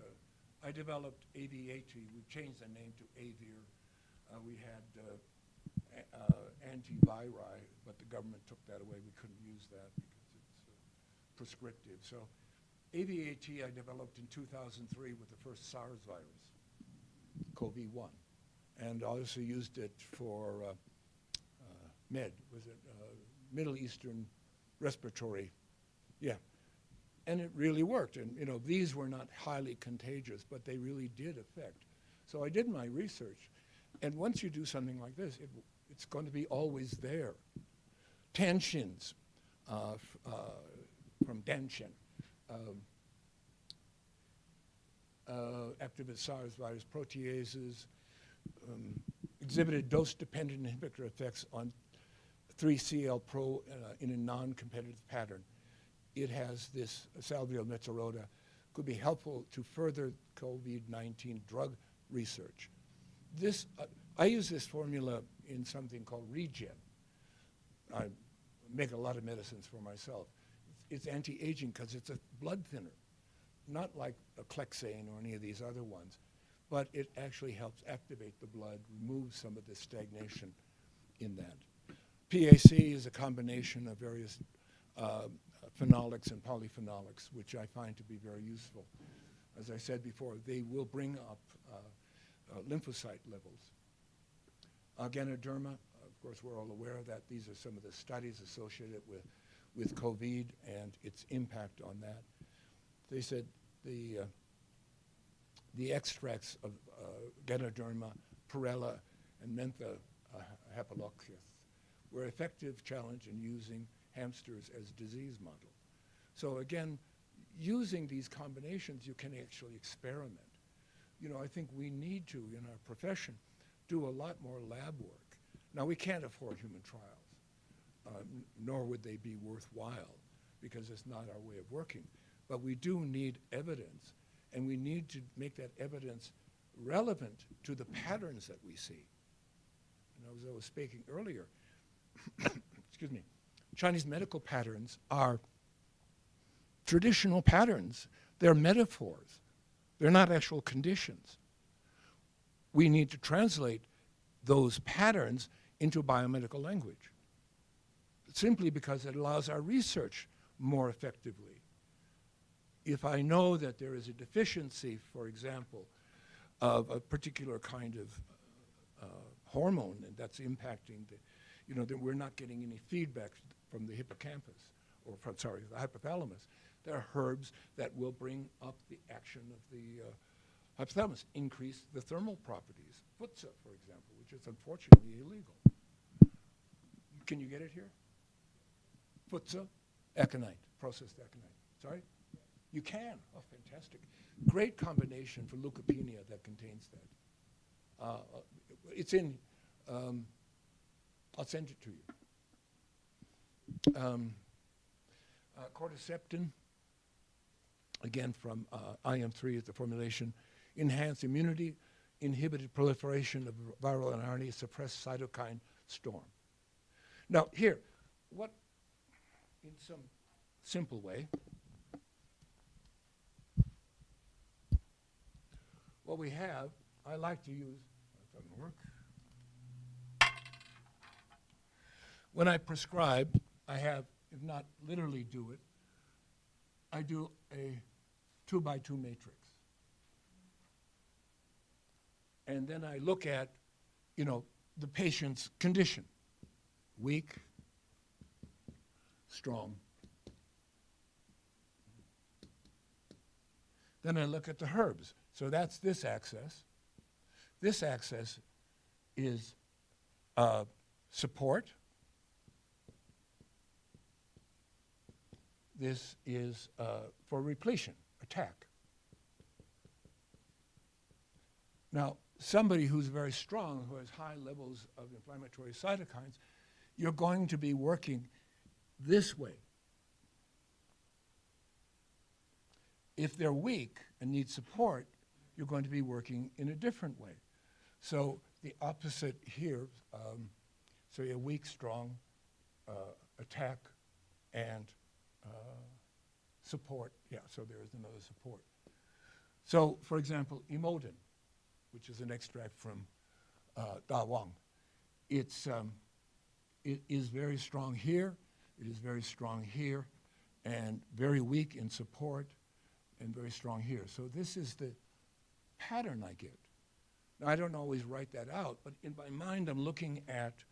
I developed AVAT. We changed the name to Avir. We had antiviri, but the government took that away. We couldn't use that because it's prescriptive. So AVAT I developed in 2003 with the first SARS virus, CoV-1. And also used it for Middle Eastern respiratory, yeah. And it really worked. And you know, these were not highly contagious, but they really did affect. So I did my research. And once you do something like this, it's going to be always there. Tensions from Danshin. Activate SARS virus proteases, exhibited dose-dependent inhibitor effects on 3-CL-Pro in a non-competitive pattern. It has this salvia metzorota, could be helpful to further COVID-19 drug research. This, I use this formula in something called Regen. I make a lot of medicines for myself. It's anti-aging because it's a blood thinner, not like a Clexane or any of these other ones, but it actually helps activate the blood, remove some of the stagnation in that. PAC is a combination of various phenolics and polyphenolics, which I find to be very useful. As I said before, they will bring up lymphocyte levels. Ganoderma, of course, we're all aware of that. These are some of the studies associated with COVID and its impact on that. They said the extracts of Ganoderma, Perella, and Mentha Hapaloxis were effective challenge in using hamsters as disease model. So again, using these combinations, you can actually experiment. You know, I think we need to, in our profession, do a lot more lab work. Now, we can't afford human trials, nor would they be worthwhile, because it's not our way of working. But we do need evidence, and we need to make that evidence relevant to the patterns that we see. And as I was speaking earlier, excuse me, Chinese medical patterns are traditional patterns. They're metaphors. They're not actual conditions. We need to translate those patterns into biomedical language, simply because it allows our research more effectively. If I know that there is a deficiency, for example, of a particular kind of hormone, and that's impacting the, you know, that we're not getting any feedback from the hippocampus, or from, sorry, the hypothalamus. There are herbs that will bring up the action of the hypothalamus, increase the thermal properties. Futsa, for example, which is unfortunately illegal. Can you get it here? Futsa, aconite, processed aconite. Sorry? You can. Oh, fantastic. Great combination for leukopenia that contains that. It's in, I'll send it to you. Corticeptin, again from IM3 is the formulation, enhanced immunity, inhibited proliferation of viral RNA, suppressed cytokine storm. Now here, what, in some simple way, what we have, I like to use, that doesn't work. When I prescribe, I have, if not literally do it, I do a 2x2 matrix. And then I look at, the patient's condition. Weak, strong. Then I look at the herbs. So that's this axis. This axis is support. This is for repletion, attack. Now, somebody who's very strong, who has high levels of inflammatory cytokines, you're going to be working this way. If they're weak and need support, you're going to be working in a different way. So the opposite here, so you're weak, strong, attack, and support. Yeah, so there is another support. So, for example, Emodin, which is an extract from Da Wang. It is very strong here, it is very strong here, and very weak in support, and very strong here. So this is the pattern I get. Now, I don't always write that out, but in my mind, I'm looking at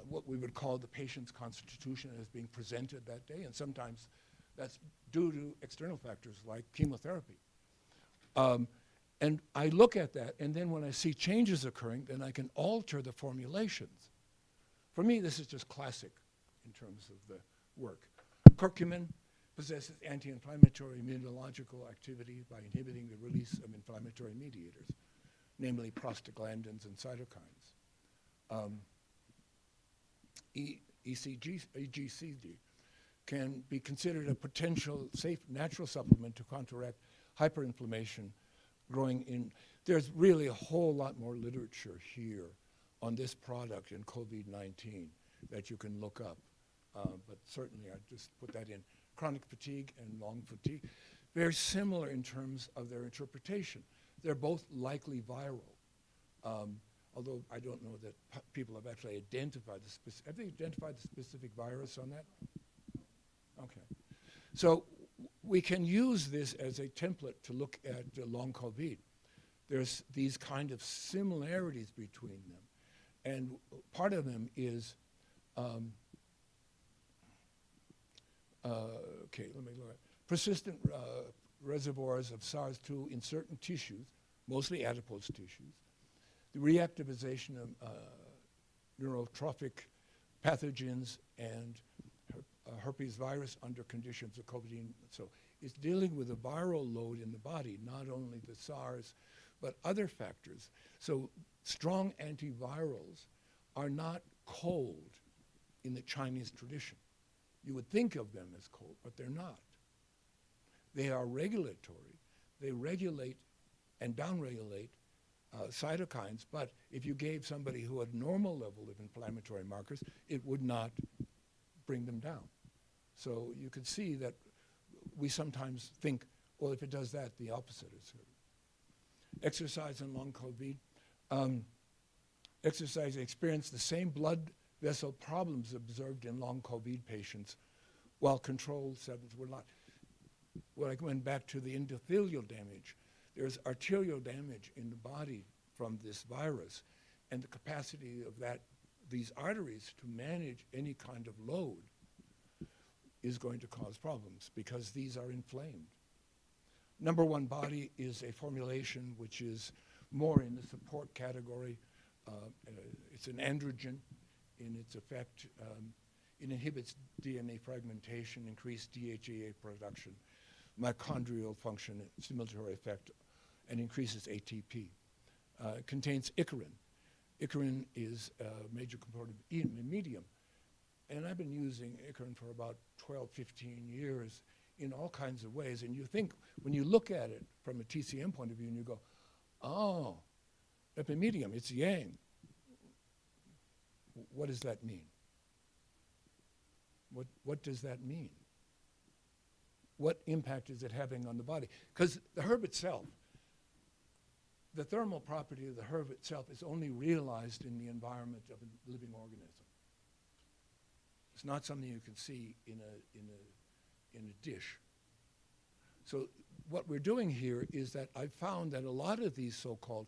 what we would call the patient's constitution as being presented that day, and sometimes that's due to external factors like chemotherapy. And I look at that, and then when I see changes occurring, then I can alter the formulations. For me, this is just classic in terms of the work. Curcumin possesses anti-inflammatory immunological activity by inhibiting the release of inflammatory mediators, namely prostaglandins and cytokines. EGCD can be considered a potential safe natural supplement to counteract hyperinflammation growing in. There's really a whole lot more literature here on this product in COVID-19 that you can look up. But certainly I just put that in. Chronic fatigue and long fatigue, very similar in terms of their interpretation. They're both likely viral. Although I don't know that people have actually identified the specific, have they identified the specific virus on that? Okay. So we can use this as a template to look at long COVID. There's these kind of similarities between them. And part of them is, okay, let me look at persistent reservoirs of SARS-2 in certain tissues, mostly adipose tissues. The reactivization of neurotrophic pathogens and herpes virus under conditions of COVID. So it's dealing with a viral load in the body, not only the SARS, but other factors. So strong antivirals are not cold in the Chinese tradition. You would think of them as cold, but they're not. They are regulatory. They regulate and downregulate cytokines, but if you gave somebody who had normal level of inflammatory markers, it would not bring them down. So you could see that we sometimes think, well, if it does that, the opposite is true. Exercise and long COVID. Exercise experienced the same blood vessel problems observed in long COVID patients, while control sevens were not. When I went back to the endothelial damage, there's arterial damage in the body from this virus, and the capacity of these arteries to manage any kind of load is going to cause problems because these are inflamed. Number one body is a formulation which is more in the support category. It's an androgen in its effect. It inhibits DNA fragmentation, increased DHEA production, mitochondrial function, stimulatory effect, and increases ATP. It contains icarin. Icarin is a major component of medium. And I've been using icarin for about 12, 15 years in all kinds of ways. And you think, when you look at it from a TCM point of view, and you go, oh, epimedium, it's yang. What does that mean? What does that mean? What impact is it having on the body? Because the herb itself the thermal property of the herb itself is only realized in the environment of a living organism. It's not something you can see in a dish. So what we're doing here is that I found that a lot of these so-called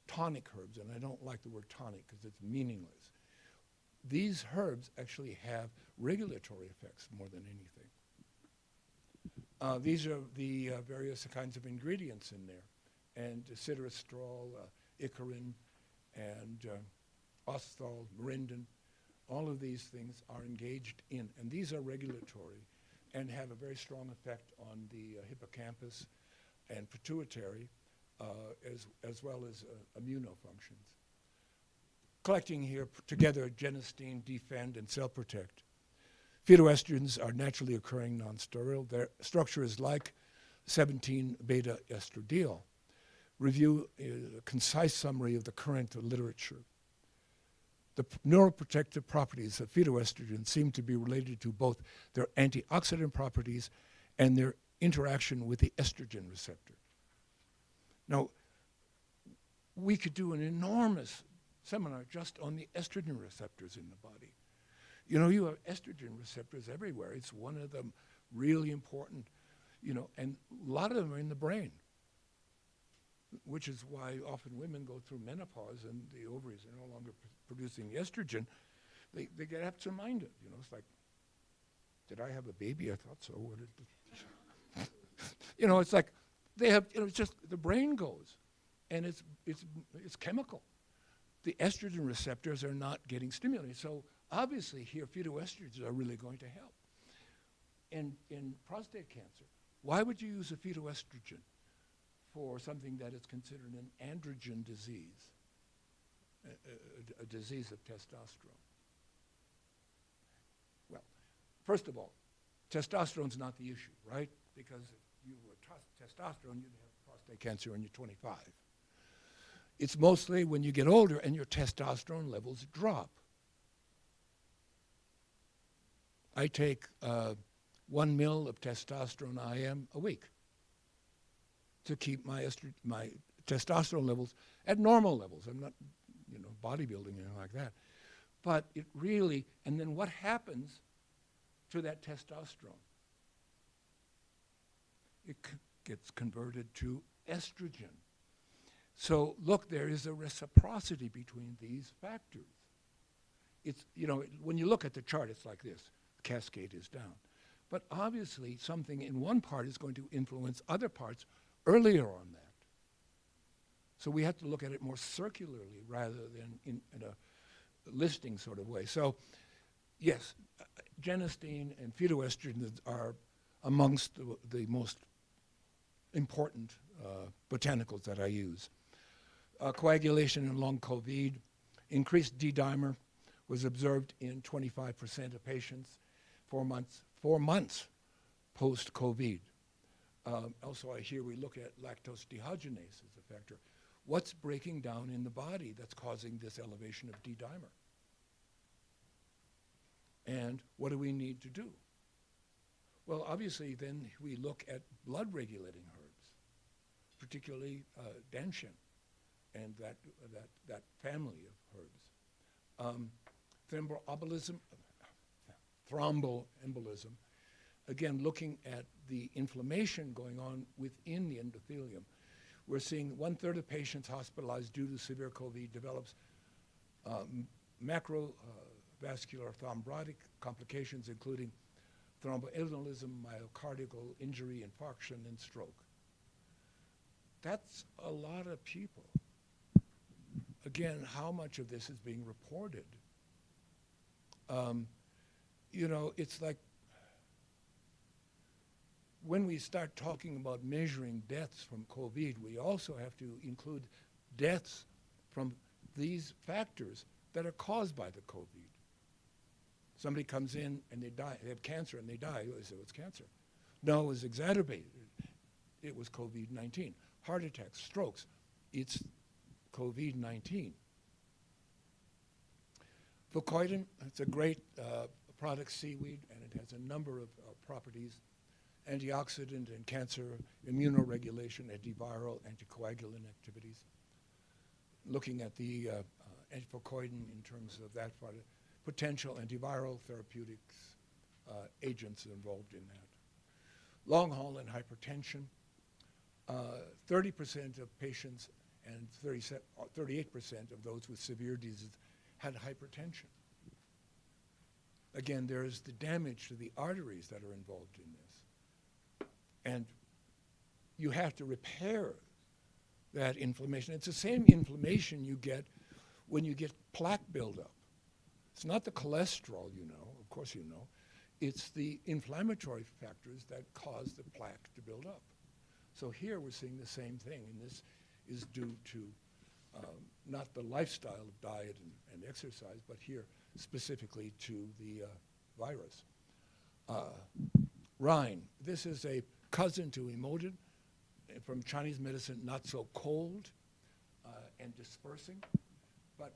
tonic herbs, and I don't like the word tonic because it's meaningless, these herbs actually have regulatory effects more than anything. These are the various kinds of ingredients in there, and citrustrol, icarin, and osthol, marindin. All of these things are engaged in, and these are regulatory and have a very strong effect on the hippocampus and pituitary, as well as immunofunctions. Collecting here together genistein, defend, and cell protect. Phytoestrogens are naturally occurring non-steroidal. Their structure is like 17-beta estradiol. Review a concise summary of the current literature. The neuroprotective properties of phytoestrogens seem to be related to both their antioxidant properties and their interaction with the estrogen receptor. Now, we could do an enormous seminar just on the estrogen receptors in the body. You know, you have estrogen receptors everywhere. It's one of them really important, you know, and a lot of them are in the brain, which is why often women go through menopause and the ovaries are no longer producing the estrogen. They get absent-minded, you know. It's like, did I have a baby? I thought so. What did you know, it's like they have, you know, it's just the brain goes, and it's chemical. The estrogen receptors are not getting stimulated. So obviously here, phytoestrogens are really going to help. And in prostate cancer, why would you use a phytoestrogen for something that is considered an androgen disease, a disease of testosterone? Well, first of all, testosterone's not the issue, right? Because if you were testosterone, you'd have prostate cancer when you're 25. It's mostly when you get older and your testosterone levels drop. I take 1 ml of testosterone IM a week to keep my testosterone levels at normal levels. I'm not, you know, bodybuilding or anything like that. But it really, and then what happens to that testosterone? It gets converted to estrogen. So look, there is a reciprocity between these factors. It's, you know, when you look at the chart, it's like this. The cascade is down. But obviously, something in one part is going to influence other parts earlier on that. So we have to look at it more circularly rather than in a listing sort of way. So yes, genistein and phytoestrogens are amongst the most important botanicals that I use. Coagulation in long COVID, increased D-dimer was observed in 25% of patients 4 months post-COVID. Also, here we look at lactose dehydrogenase as a factor. What's breaking down in the body that's causing this elevation of D-dimer? And what do we need to do? Well, obviously, then we look at blood-regulating herbs, particularly danshin and that family of herbs. Thromboembolism, again, looking at the inflammation going on within the endothelium. We're seeing 1/3 of patients hospitalized due to severe COVID develops macrovascular thrombotic complications, including thromboembolism, myocardial injury, infarction, and stroke. That's a lot of people. Again, how much of this is being reported? You know, it's like when we start talking about measuring deaths from COVID, we also have to include deaths from these factors that are caused by the COVID. Somebody comes in and they die, they have cancer and they die, so it's cancer. No, it was exacerbated. It was COVID-19. Heart attacks, strokes, it's COVID-19. Fucoidan, it's a great product, seaweed, and it has a number of properties. antioxidant and cancer immunoregulation, antiviral, anticoagulant activities. Looking at the antifocoidin in terms of that part, potential antiviral therapeutics agents involved in that. Long haul and hypertension. 30% of patients and 38% of those with severe disease had hypertension. Again, there's the damage to the arteries that are involved in this. And you have to repair that inflammation. It's the same inflammation you get when you get plaque buildup. It's not the cholesterol, you know, of course you know. It's the inflammatory factors that cause the plaque to build up. So here we're seeing the same thing, and this is due to not the lifestyle of diet and exercise, but here specifically to the virus. Rhine, this is a cousin to Imodin from Chinese medicine, not so cold and dispersing, but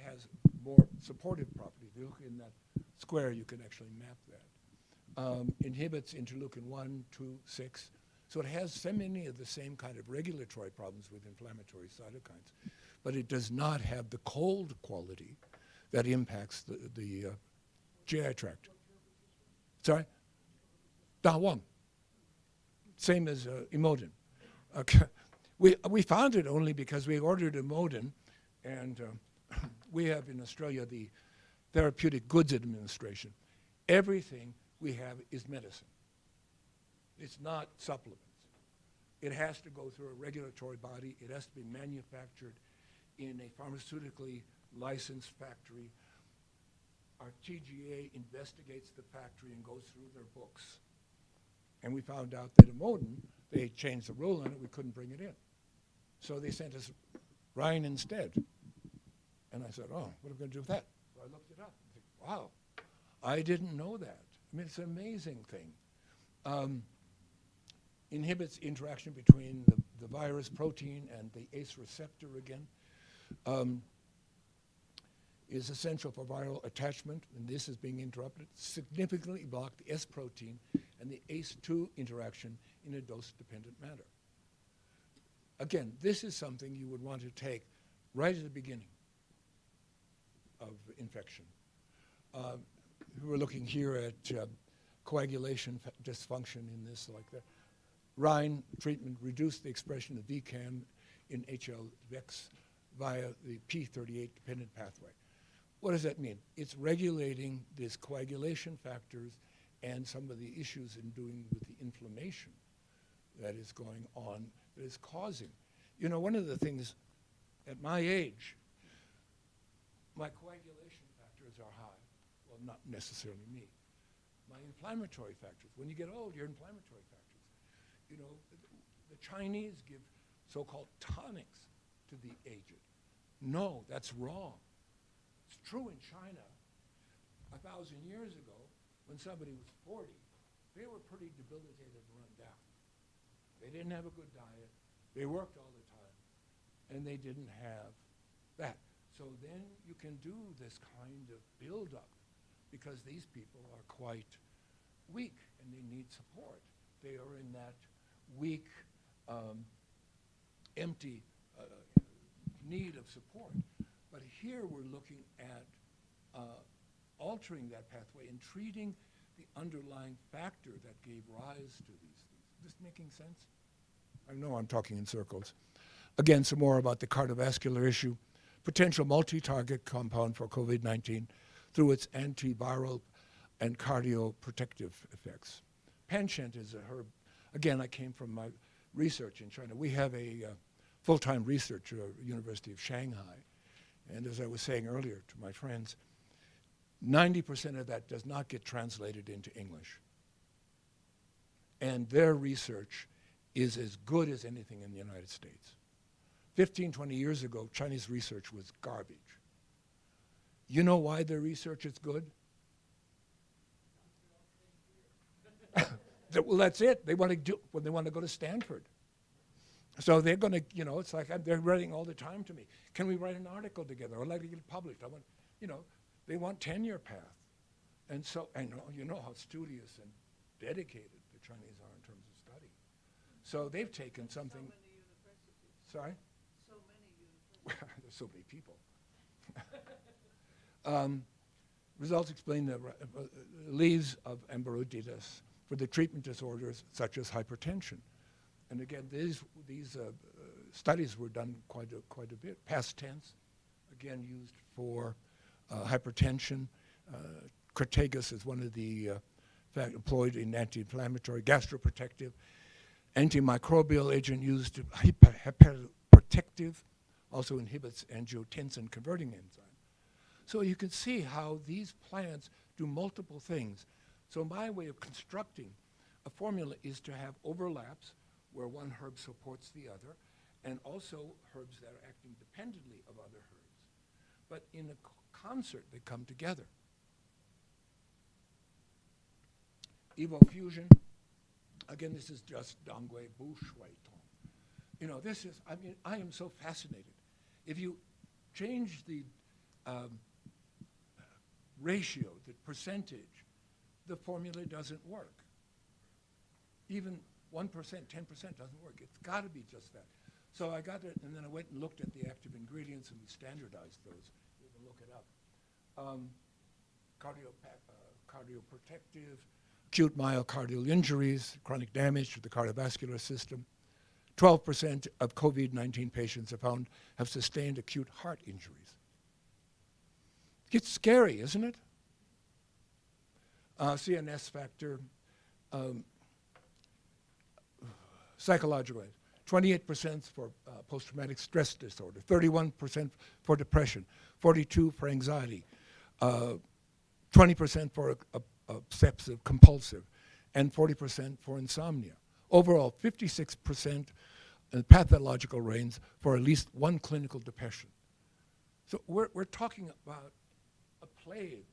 has more supportive properties. If you look in that square, you can actually map that. Inhibits interleukin 1, 2, 6. So it has so many of the same kind of regulatory problems with inflammatory cytokines, but it does not have the cold quality that impacts the GI tract. Sorry? Da Wang. Same as Imodin. Okay. We found it only because we ordered Imodin, and we have in Australia the Therapeutic Goods Administration. Everything we have is medicine. It's not supplements. It has to go through a regulatory body. It has to be manufactured in a pharmaceutically licensed factory. Our TGA investigates the factory and goes through their books. And we found out that Imodin, they changed the rule on it, we couldn't bring it in. So they sent us Rhine instead. And I said, oh, what are we going to do with that? So I looked it up. I said, wow, I didn't know that. I mean, it's an amazing thing. Inhibits interaction between the virus protein and the ACE receptor again. Is essential for viral attachment, and this is being interrupted. Significantly block the S protein and the ACE2 interaction in a dose-dependent manner. Again, this is something you would want to take right at the beginning of infection. We're looking here at coagulation dysfunction in this like that. Rhine treatment reduced the expression of VCAM in HL-VEX via the P38-dependent pathway. What does that mean? It's regulating these coagulation factors and some of the issues in doing with the inflammation that is going on, that is causing. You know, one of the things at my age, my coagulation factors are high. Well, not necessarily me. My inflammatory factors. When you get old, your inflammatory factors. You know, the Chinese give so-called tonics to the aged. No, that's wrong. It's true in China. 1,000 years ago, when somebody was 40, they were pretty debilitated and run down. They didn't have a good diet. They worked all the time, and they didn't have that. So then you can do this kind of build-up because these people are quite weak and they need support. They are in that weak, empty need of support. But here we're looking at altering that pathway and treating the underlying factor that gave rise to these things. Is this making sense? I know I'm talking in circles. Again, some more about the cardiovascular issue. Potential multi-target compound for COVID-19 through its antiviral and cardioprotective effects. Panchant is a herb. Again, I came from my research in China. We have a full-time researcher at the University of Shanghai. And as I was saying earlier to my friends, 90% of that does not get translated into English. And their research is as good as anything in the United States. 15, 20 years ago, Chinese research was garbage. You know why their research is good? Well, that's it. They want to do, well, they want to go to Stanford. So they're going to, you know, it's like they're writing all the time to me. Can we write an article together? I'd like to get it published. I want, you know, they want tenure path. And so, and you know how studious and dedicated the Chinese are So they've taken So something. many universities, Sorry? so many universities. There's so many people. Results explain the leaves of embryoditis for the treatment disorders such as hypertension. And again, these studies were done quite a bit. Past tense, again used for hypertension. Crataegus is one of the employed in anti-inflammatory, gastroprotective, antimicrobial agent used to hepatoprotective, also inhibits angiotensin converting enzyme. So you can see how these plants do multiple things. So my way of constructing a formula is to have overlaps where one herb supports the other, and also herbs that are acting dependently of other herbs. But in a concert, they come together. Evofusion, again, this is just Dongui Bu Shui Tong. You know, this is, I mean, I am so fascinated. If you change the ratio, the percentage, the formula doesn't work. Even 1%, 10% doesn't work. It's got to be just that. So I got it, and then I went and looked at the active ingredients, and we standardized those. You can look it up. Cardioprotective, acute myocardial injuries, chronic damage to the cardiovascular system. 12% of COVID-19 patients are found have sustained acute heart injuries. It's scary, isn't it? CNS factor, psychological, 28% for post-traumatic stress disorder, 31% for depression, 42% for anxiety, 20% for obsessive compulsive, and 40% for insomnia. Overall, 56% in pathological range for at least one clinical depression. So we're talking about a plague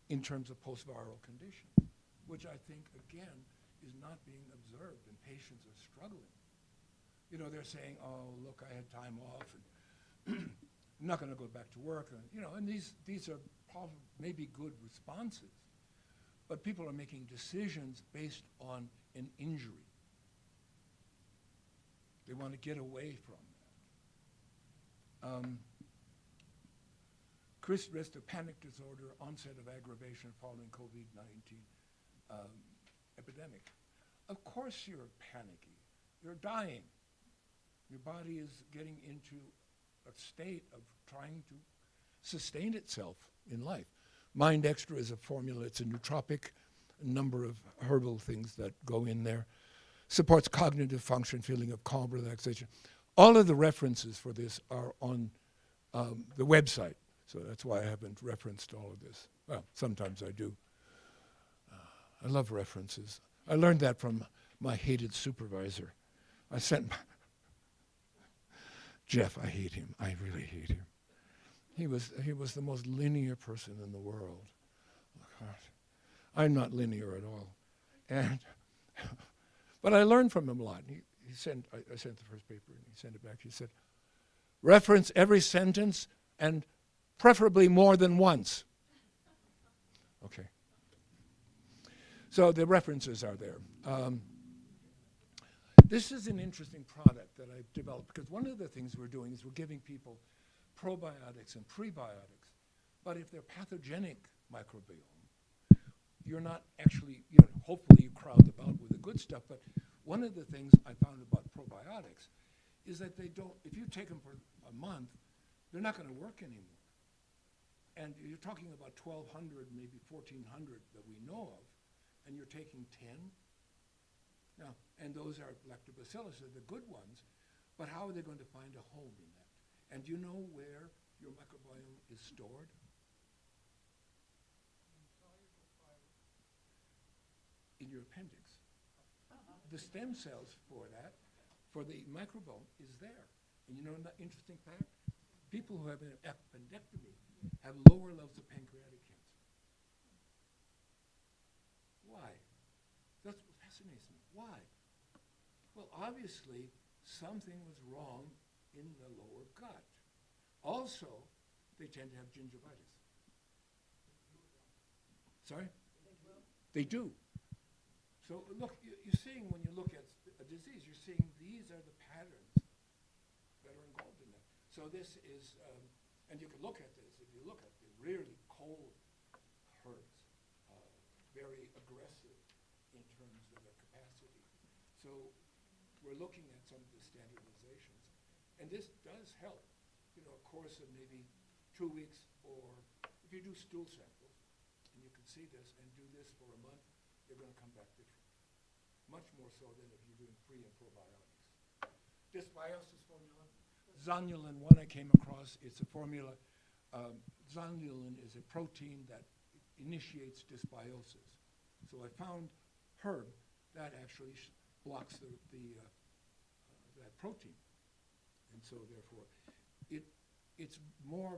in terms of post-viral conditions, which I think, again, is not being observed, and patients are struggling. You know, they're saying, oh, look, I had time off, and I'm not going to go back to work. And, you know, and these are probably maybe good responses, but people are making decisions based on an injury. They want to get away from that. Increased risk of panic disorder, onset of aggravation following COVID-19 epidemic. Of course you're panicky. You're dying. Your body is getting into a state of trying to sustain itself in life. Mind Extra is a formula. It's a nootropic, a number of herbal things that go in there. Supports cognitive function, feeling of calm, relaxation. All of the references for this are on the website. So that's why I haven't referenced all of this. Well, sometimes I do. I love references. I learned that from my hated supervisor. I sent Jeff, I hate him. I really hate him. He was the most linear person in the world. Oh, God. I'm not linear at all. And but I learned from him a lot. I sent the first paper and he sent it back. He said, reference every sentence and preferably more than once. Okay. So the references are there. This is an interesting product that I've developed because one of the things we're doing is we're giving people probiotics and prebiotics, but if they're pathogenic microbiome, you're not actually, you know, hopefully you crowd them out with the good stuff, but one of the things I found about probiotics is that they don't, if you take them for a month, they're not going to work anymore. And you're talking about 1,200, maybe 1,400 that we know of, and you're taking 10. Now, and those are lactobacillus, are the good ones, but how are they going to find a home in that? And do you know where your microbiome is stored? In your appendix. The stem cells for that, for the microbiome, is there. And you know that interesting fact? People who have an appendectomy have lower levels of pancreatic cancer. Why? That's what fascinates me. Why? Well, obviously, something was wrong in the lower gut. Also, they tend to have gingivitis. Sorry? They do. So look, you're seeing when you look at a disease. You're seeing these are the patterns that are involved in that. So this is, and you can look at this, if you look at the really cold herds, very aggressive in terms of their capacity. So we're looking at some of the standardizations. And this does help, a course of maybe 2 weeks, or if you do stool samples, and you can see this, and do this for a month, they're going to come back different. Much more so than if you're doing pre and probiotics. Dysbiosis formula. Zonulin 1 I came across. It's a formula. Zonulin is a protein that initiates dysbiosis. So I found herb that actually blocks that protein. And so therefore, it's more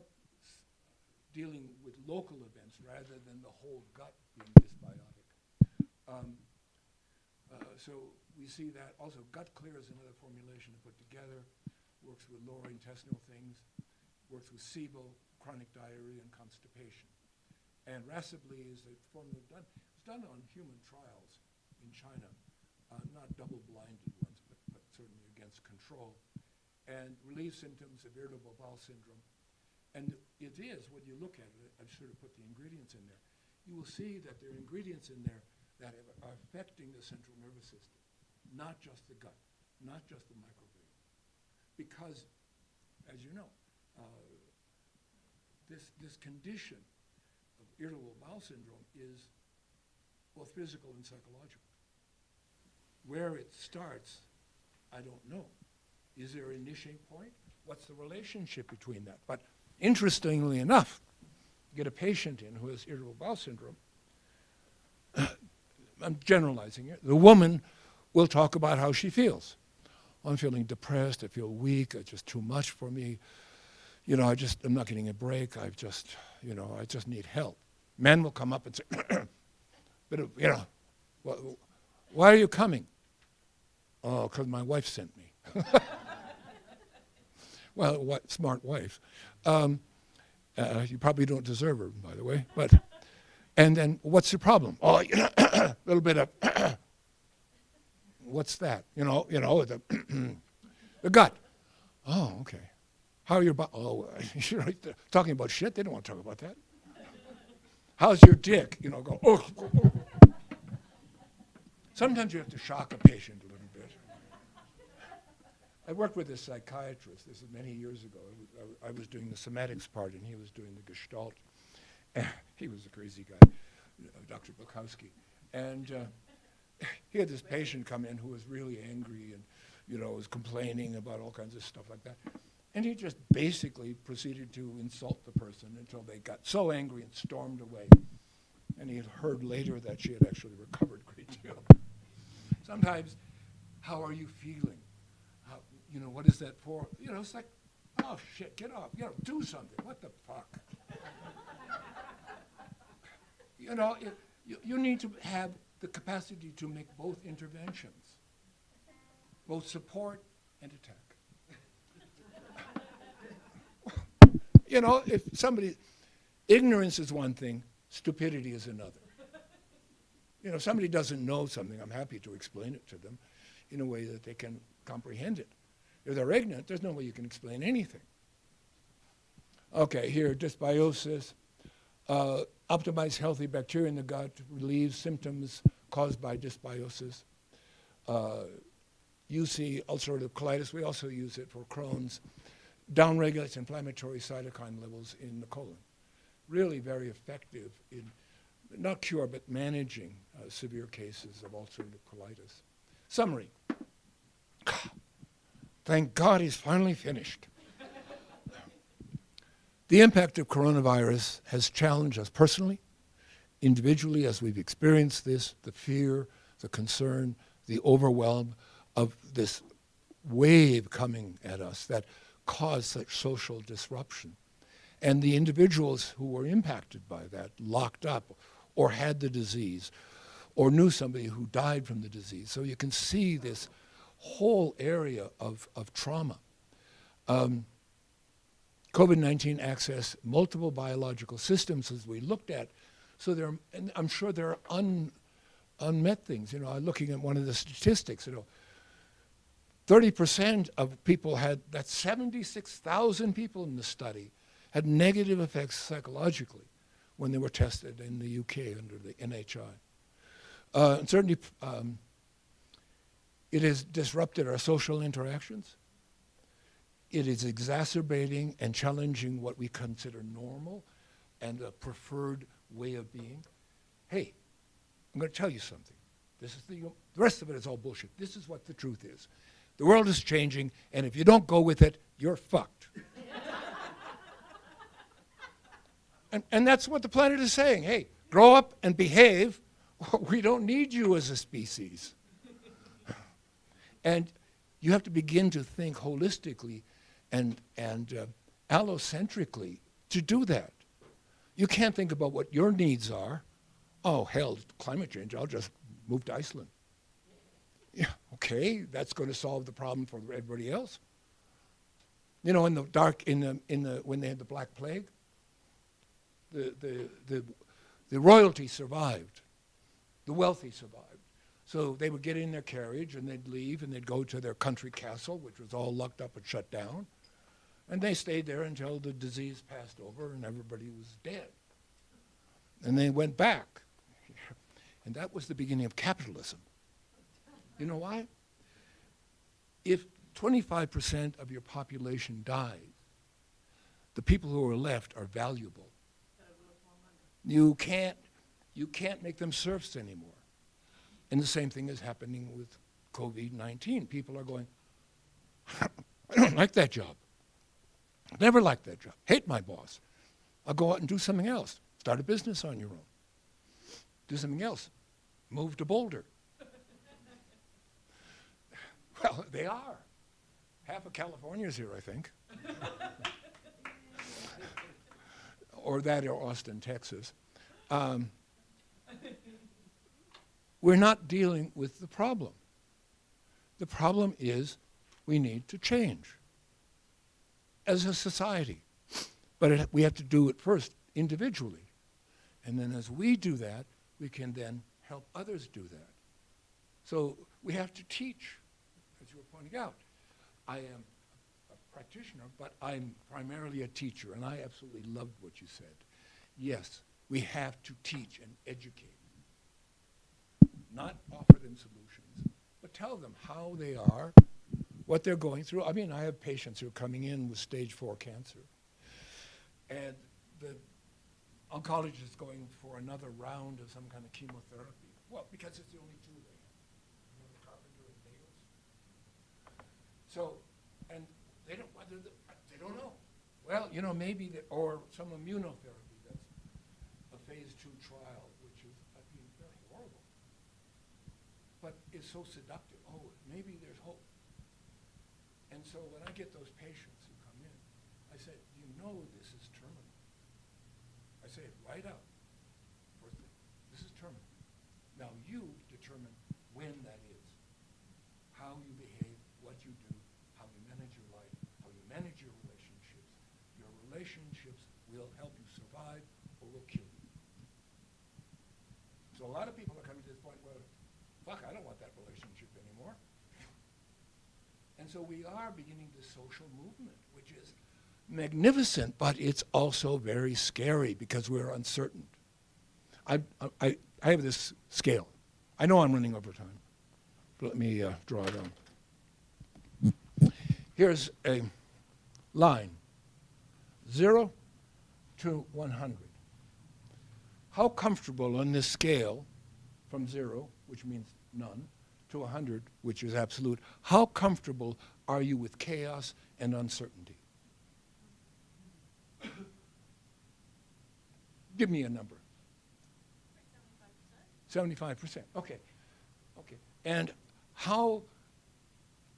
dealing with local events rather than the whole gut being dysbiotic. So we see that also gut clear is another formulation to put together, works with lower intestinal things, works with SIBO, chronic diarrhea, and constipation. And Rasibly is a formula done. It's done on human trials in China, not double-blinded ones, but certainly against control, and relieves symptoms of irritable bowel syndrome. And it is, when you look at it, I've sort of put the ingredients in there, you will see that there are ingredients in there that are affecting the central nervous system, not just the gut, not just the microbiome. Because, as you know, this condition of irritable bowel syndrome is both physical and psychological. Where it starts, I don't know. Is there an initiating point? What's the relationship between that? But interestingly enough, you get a patient in who has irritable bowel syndrome. I'm generalizing it. The woman will talk about how she feels. I'm feeling depressed. I feel weak. It's just too much for me. I'm not getting a break. I just need help. Men will come up and say, why are you coming? Oh, because my wife sent me. Well, what smart wife. You probably don't deserve her, by the way. And then, what's the problem? Oh, a little bit of, what's that? The gut. Oh, okay. How are your talking about shit? They don't want to talk about that. How's your dick? Go, oh. Sometimes you have to shock a patient a little bit. I worked with a psychiatrist. This is many years ago. I was doing the somatics part, and he was doing the gestalt. He was a crazy guy, Dr. Bukowski. And he had this patient come in who was really angry and, was complaining about all kinds of stuff like that. And he just basically proceeded to insult the person until they got so angry and stormed away. And he had heard later that she had actually recovered a great deal. Sometimes, how are you feeling? What is that for? It's like, oh, shit, get off. Do something. What the fuck? You need to have the capacity to make both interventions, both support and attack. If ignorance is one thing, stupidity is another. If somebody doesn't know something, I'm happy to explain it to them in a way that they can comprehend it. If they're ignorant, there's no way you can explain anything. Okay, here, dysbiosis. Optimize healthy bacteria in the gut, relieves symptoms caused by dysbiosis. UC, ulcerative colitis, we also use it for Crohn's. Downregulates inflammatory cytokine levels in the colon. Really very effective in, not cure, but managing severe cases of ulcerative colitis. Summary. Thank God he's finally finished. The impact of coronavirus has challenged us personally, individually, as we've experienced this, the fear, the concern, the overwhelm of this wave coming at us that caused such social disruption. And the individuals who were impacted by that, locked up, or had the disease, or knew somebody who died from the disease. So you can see this whole area of trauma. COVID-19 accessed multiple biological systems as we looked at. So and I'm sure there are unmet things. I'm looking at one of the statistics. 30% of people had, that's 76,000 people in the study, had negative effects psychologically when they were tested in the UK under the NHI. And certainly, it has disrupted our social interactions. It is exacerbating and challenging what we consider normal and a preferred way of being. Hey, I'm going to tell you something. This is the rest of it is all bullshit. This is what the truth is. The world is changing, and if you don't go with it, you're fucked. And that's what the planet is saying. Hey, grow up and behave. We don't need you as a species. And you have to begin to think holistically and allocentrically to do that. You can't think about what your needs are. Oh, hell, climate change, I'll just move to Iceland. Yeah, okay, that's going to solve the problem for everybody else. You know, in the dark, when they had the Black Plague, the royalty survived. The wealthy survived. So they would get in their carriage and they'd leave and they'd go to their country castle, which was all locked up and shut down. And they stayed there until the disease passed over and everybody was dead. And they went back. And that was the beginning of capitalism. You know why? If 25% of your population dies, the people who are left are valuable. You can't make them serfs anymore. And the same thing is happening with COVID-19. People are going, I don't like that job. Never liked that job. Hate my boss. I'll go out and do something else. Start a business on your own. Do something else. Move to Boulder. Well, they are. Half of California's here, I think. Or that or Austin, Texas. We're not dealing with the problem. The problem is we need to change as a society. But we have to do it first individually. And then as we do that, we can then help others do that. So we have to teach, as you were pointing out. I am a practitioner, but I'm primarily a teacher, and I absolutely loved what you said. Yes, we have to teach and educate. Not offer them solutions, but tell them how they are, what they're going through. I mean, I have patients who are coming in with stage 4 cancer, and the oncologist is going for another round of some kind of chemotherapy. Well, because it's the only tool they have. You know, the carpenter and nails. So, and they don't know. Well, you know, maybe, or some immunotherapy that's a phase 2 trial, which is, I mean, very horrible. But it's so seductive. Oh, maybe there's hope. And so when I get those patients who come in, I say, do you know this is terminal? I say it right out. First thing, this is terminal. Now you determine when that is. How you behave, what you do, how you manage your life, how you manage your relationships. Your relationships will help you survive or will kill you. So a lot of people are coming to this point where, fuck, I don't want that relationship anymore. And so we are beginning this social movement, which is magnificent, but it's also very scary because we're uncertain. I have this scale. I know I'm running over time, but let me draw it on. Here's a line, 0 to 100. How comfortable on this scale from 0, which means none, to 100, which is absolute, how comfortable are you with chaos and uncertainty? Give me a number. 75%. Okay. Okay. And how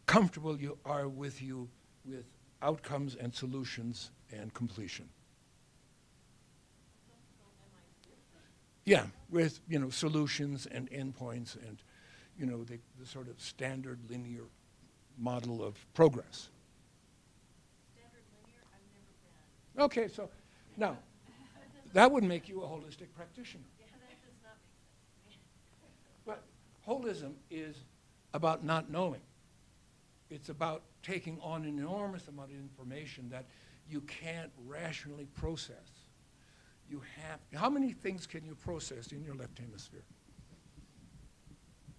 comfortable you are with outcomes and solutions and completion? Yeah, with solutions and endpoints and the sort of standard linear model of progress. Standard linear, I've never been. Okay, so now that would make you a holistic practitioner. Yeah, that does not make sense to me. But holism is about not knowing. It's about taking on an enormous amount of information that you can't rationally process. You have, how many things can you process in your left hemisphere?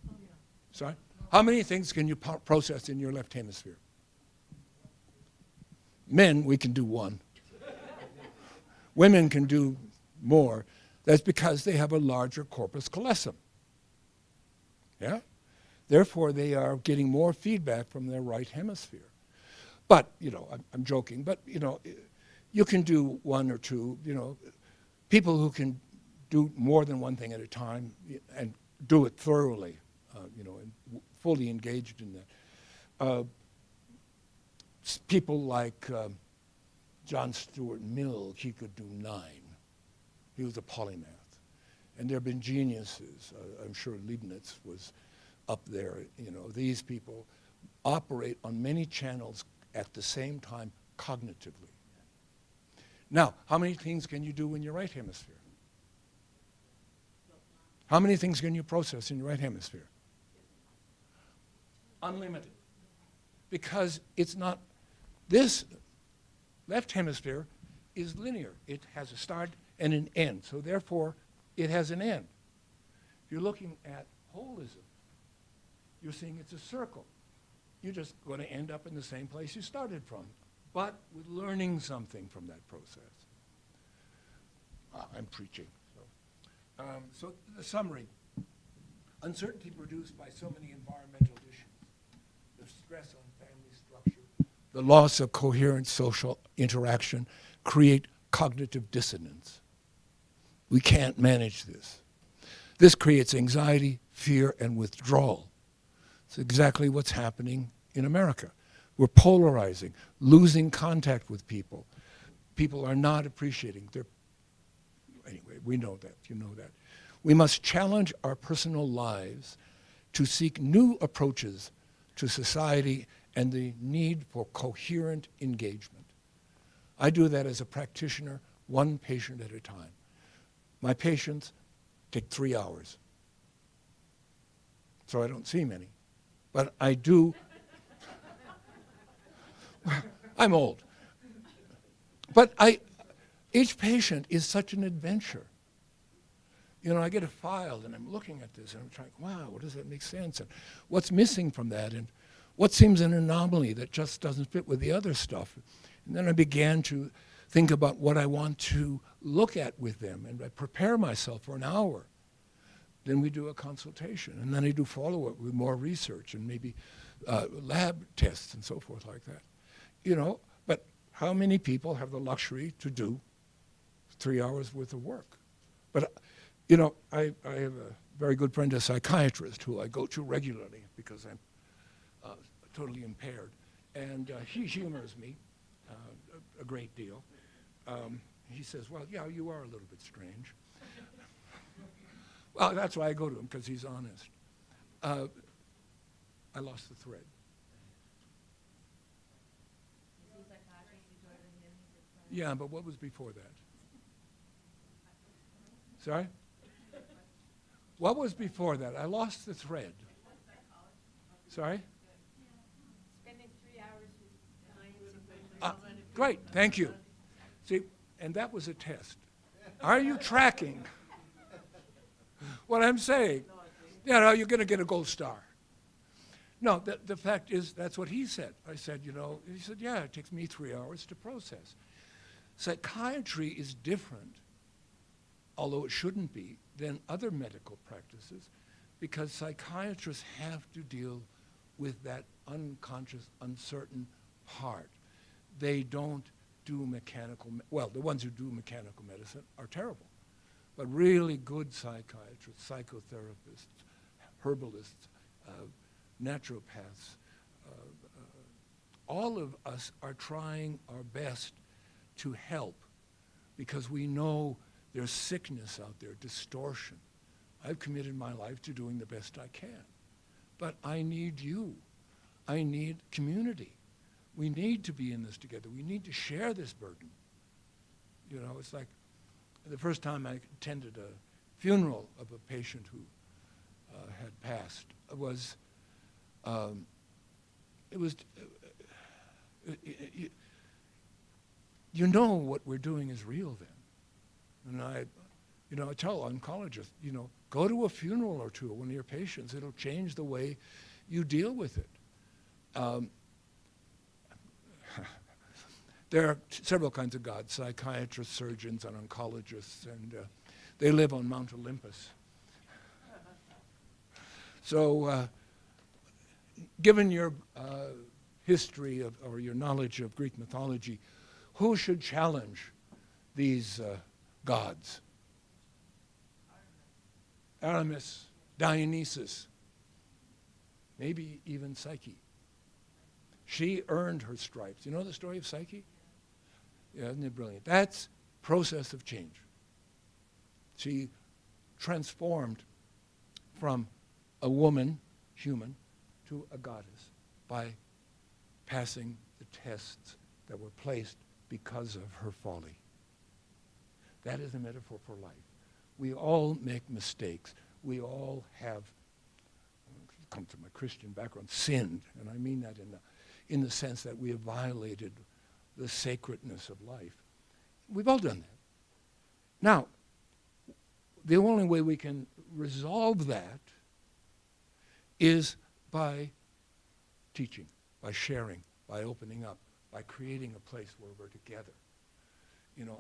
Oh, yeah. Sorry? How many things can you process in your left hemisphere? Men, we can do one. Women can do more. That's because they have a larger corpus callosum. Yeah? Therefore, they are getting more feedback from their right hemisphere. But, you know, I'm joking, but, you know, you can do one or two, you know. People who can do more than one thing at a time and do it thoroughly, you know, and fully engaged in that. People like John Stuart Mill, he could do 9. He was a polymath. And there have been geniuses. I'm sure Leibniz was up there. You know, these people operate on many channels at the same time cognitively. Now, how many things can you do in your right hemisphere? How many things can you process in your right hemisphere? Unlimited. Because it's not, this left hemisphere is linear. It has a start and an end. So therefore, it has an end. If you're looking at holism, you're seeing it's a circle. You're just going to end up in the same place you started from, but with learning something from that process. I'm preaching. So the summary. Uncertainty produced by so many environmental issues, the stress on family structure, the loss of coherent social interaction create cognitive dissonance. We can't manage this. This creates anxiety, fear, and withdrawal. It's exactly what's happening in America. We're polarizing, losing contact with people. People are not appreciating their, anyway, we know that, you know that. We must challenge our personal lives to seek new approaches to society and the need for coherent engagement. I do that as a practitioner, one patient at a time. My patients take 3 hours. So I don't see many. But I do. I'm old. But each patient is such an adventure. You know, I get a file and I'm looking at this and I'm trying, wow, what does that make sense? And what's missing from that? And what seems an anomaly that just doesn't fit with the other stuff? And then I began to think about what I want to look at with them, and I prepare myself for an hour. Then we do a consultation, and then I do follow-up with more research and maybe lab tests and so forth like that. You know, but how many people have the luxury to do 3 hours worth of work? But, you know, I have a very good friend, a psychiatrist, who I go to regularly because I'm totally impaired. And he humors me a great deal. He says, well, yeah, you are a little bit strange. Well, that's why I go to him, because he's honest. I lost the thread. Yeah, but what was before that? Sorry? What was before that? I lost the thread. Sorry? Spending 3 hours with clients. Great, thank you. See, and that was a test. Are you tracking what I'm saying? You know, you're going to get a gold star. No, the fact is, that's what he said. I said, you know, he said, yeah, it takes me 3 hours to process. Psychiatry is different, although it shouldn't be, than other medical practices, because psychiatrists have to deal with that unconscious, uncertain part. They don't do mechanical, well, the ones who do mechanical medicine are terrible, but really good psychiatrists, psychotherapists, herbalists, naturopaths, all of us are trying our best to help, because we know there's sickness out there, distortion. I've committed my life to doing the best I can, but I need you. I need community. We need to be in this together. We need to share this burden. You know, it's like the first time I attended a funeral of a patient who had passed was it was, you know what we're doing is real then. And I tell oncologists, go to a funeral or two of one of your patients. It'll change the way you deal with it. There are several kinds of gods, psychiatrists, surgeons, and oncologists, and they live on Mount Olympus. So given your history or your knowledge of Greek mythology, who should challenge these gods? Artemis, Dionysus, maybe even Psyche. She earned her stripes. You know the story of Psyche? Yeah, isn't it brilliant? That's process of change. She transformed from a woman, human, to a goddess by passing the tests that were placed because of her folly. That is a metaphor for life. We all make mistakes. We all have, come to my Christian background, sinned, and I mean that in the sense that we have violated the sacredness of life. We've all done that. Now, the only way we can resolve that is by teaching, by sharing, by opening up, by creating a place where we're together.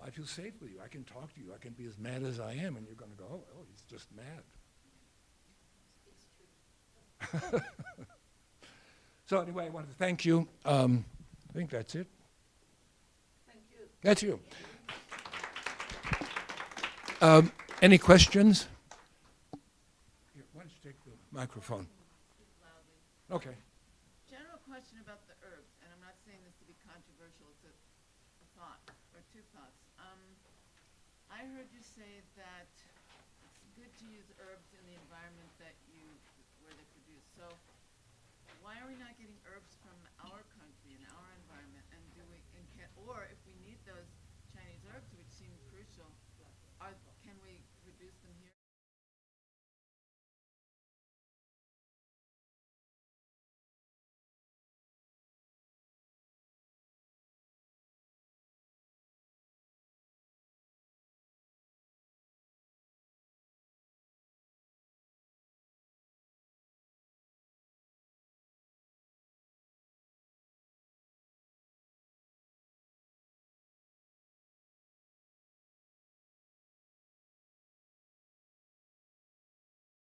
I feel safe with you. I can talk to you. I can be as mad as I am, and you're going to go, oh, he's just mad. So anyway, I wanted to thank you. I think that's it. Thank you. That's you. Any questions? Here, why don't you take the microphone? Okay. General question about the herbs, and I'm not saying this to be controversial, it's a thought, or two thoughts. I heard you say that it's good to use herbs in the environment where they're produced. So why are we not getting herbs from our country and our environment? And or if we need those Chinese herbs, which seem crucial, can we produce them here?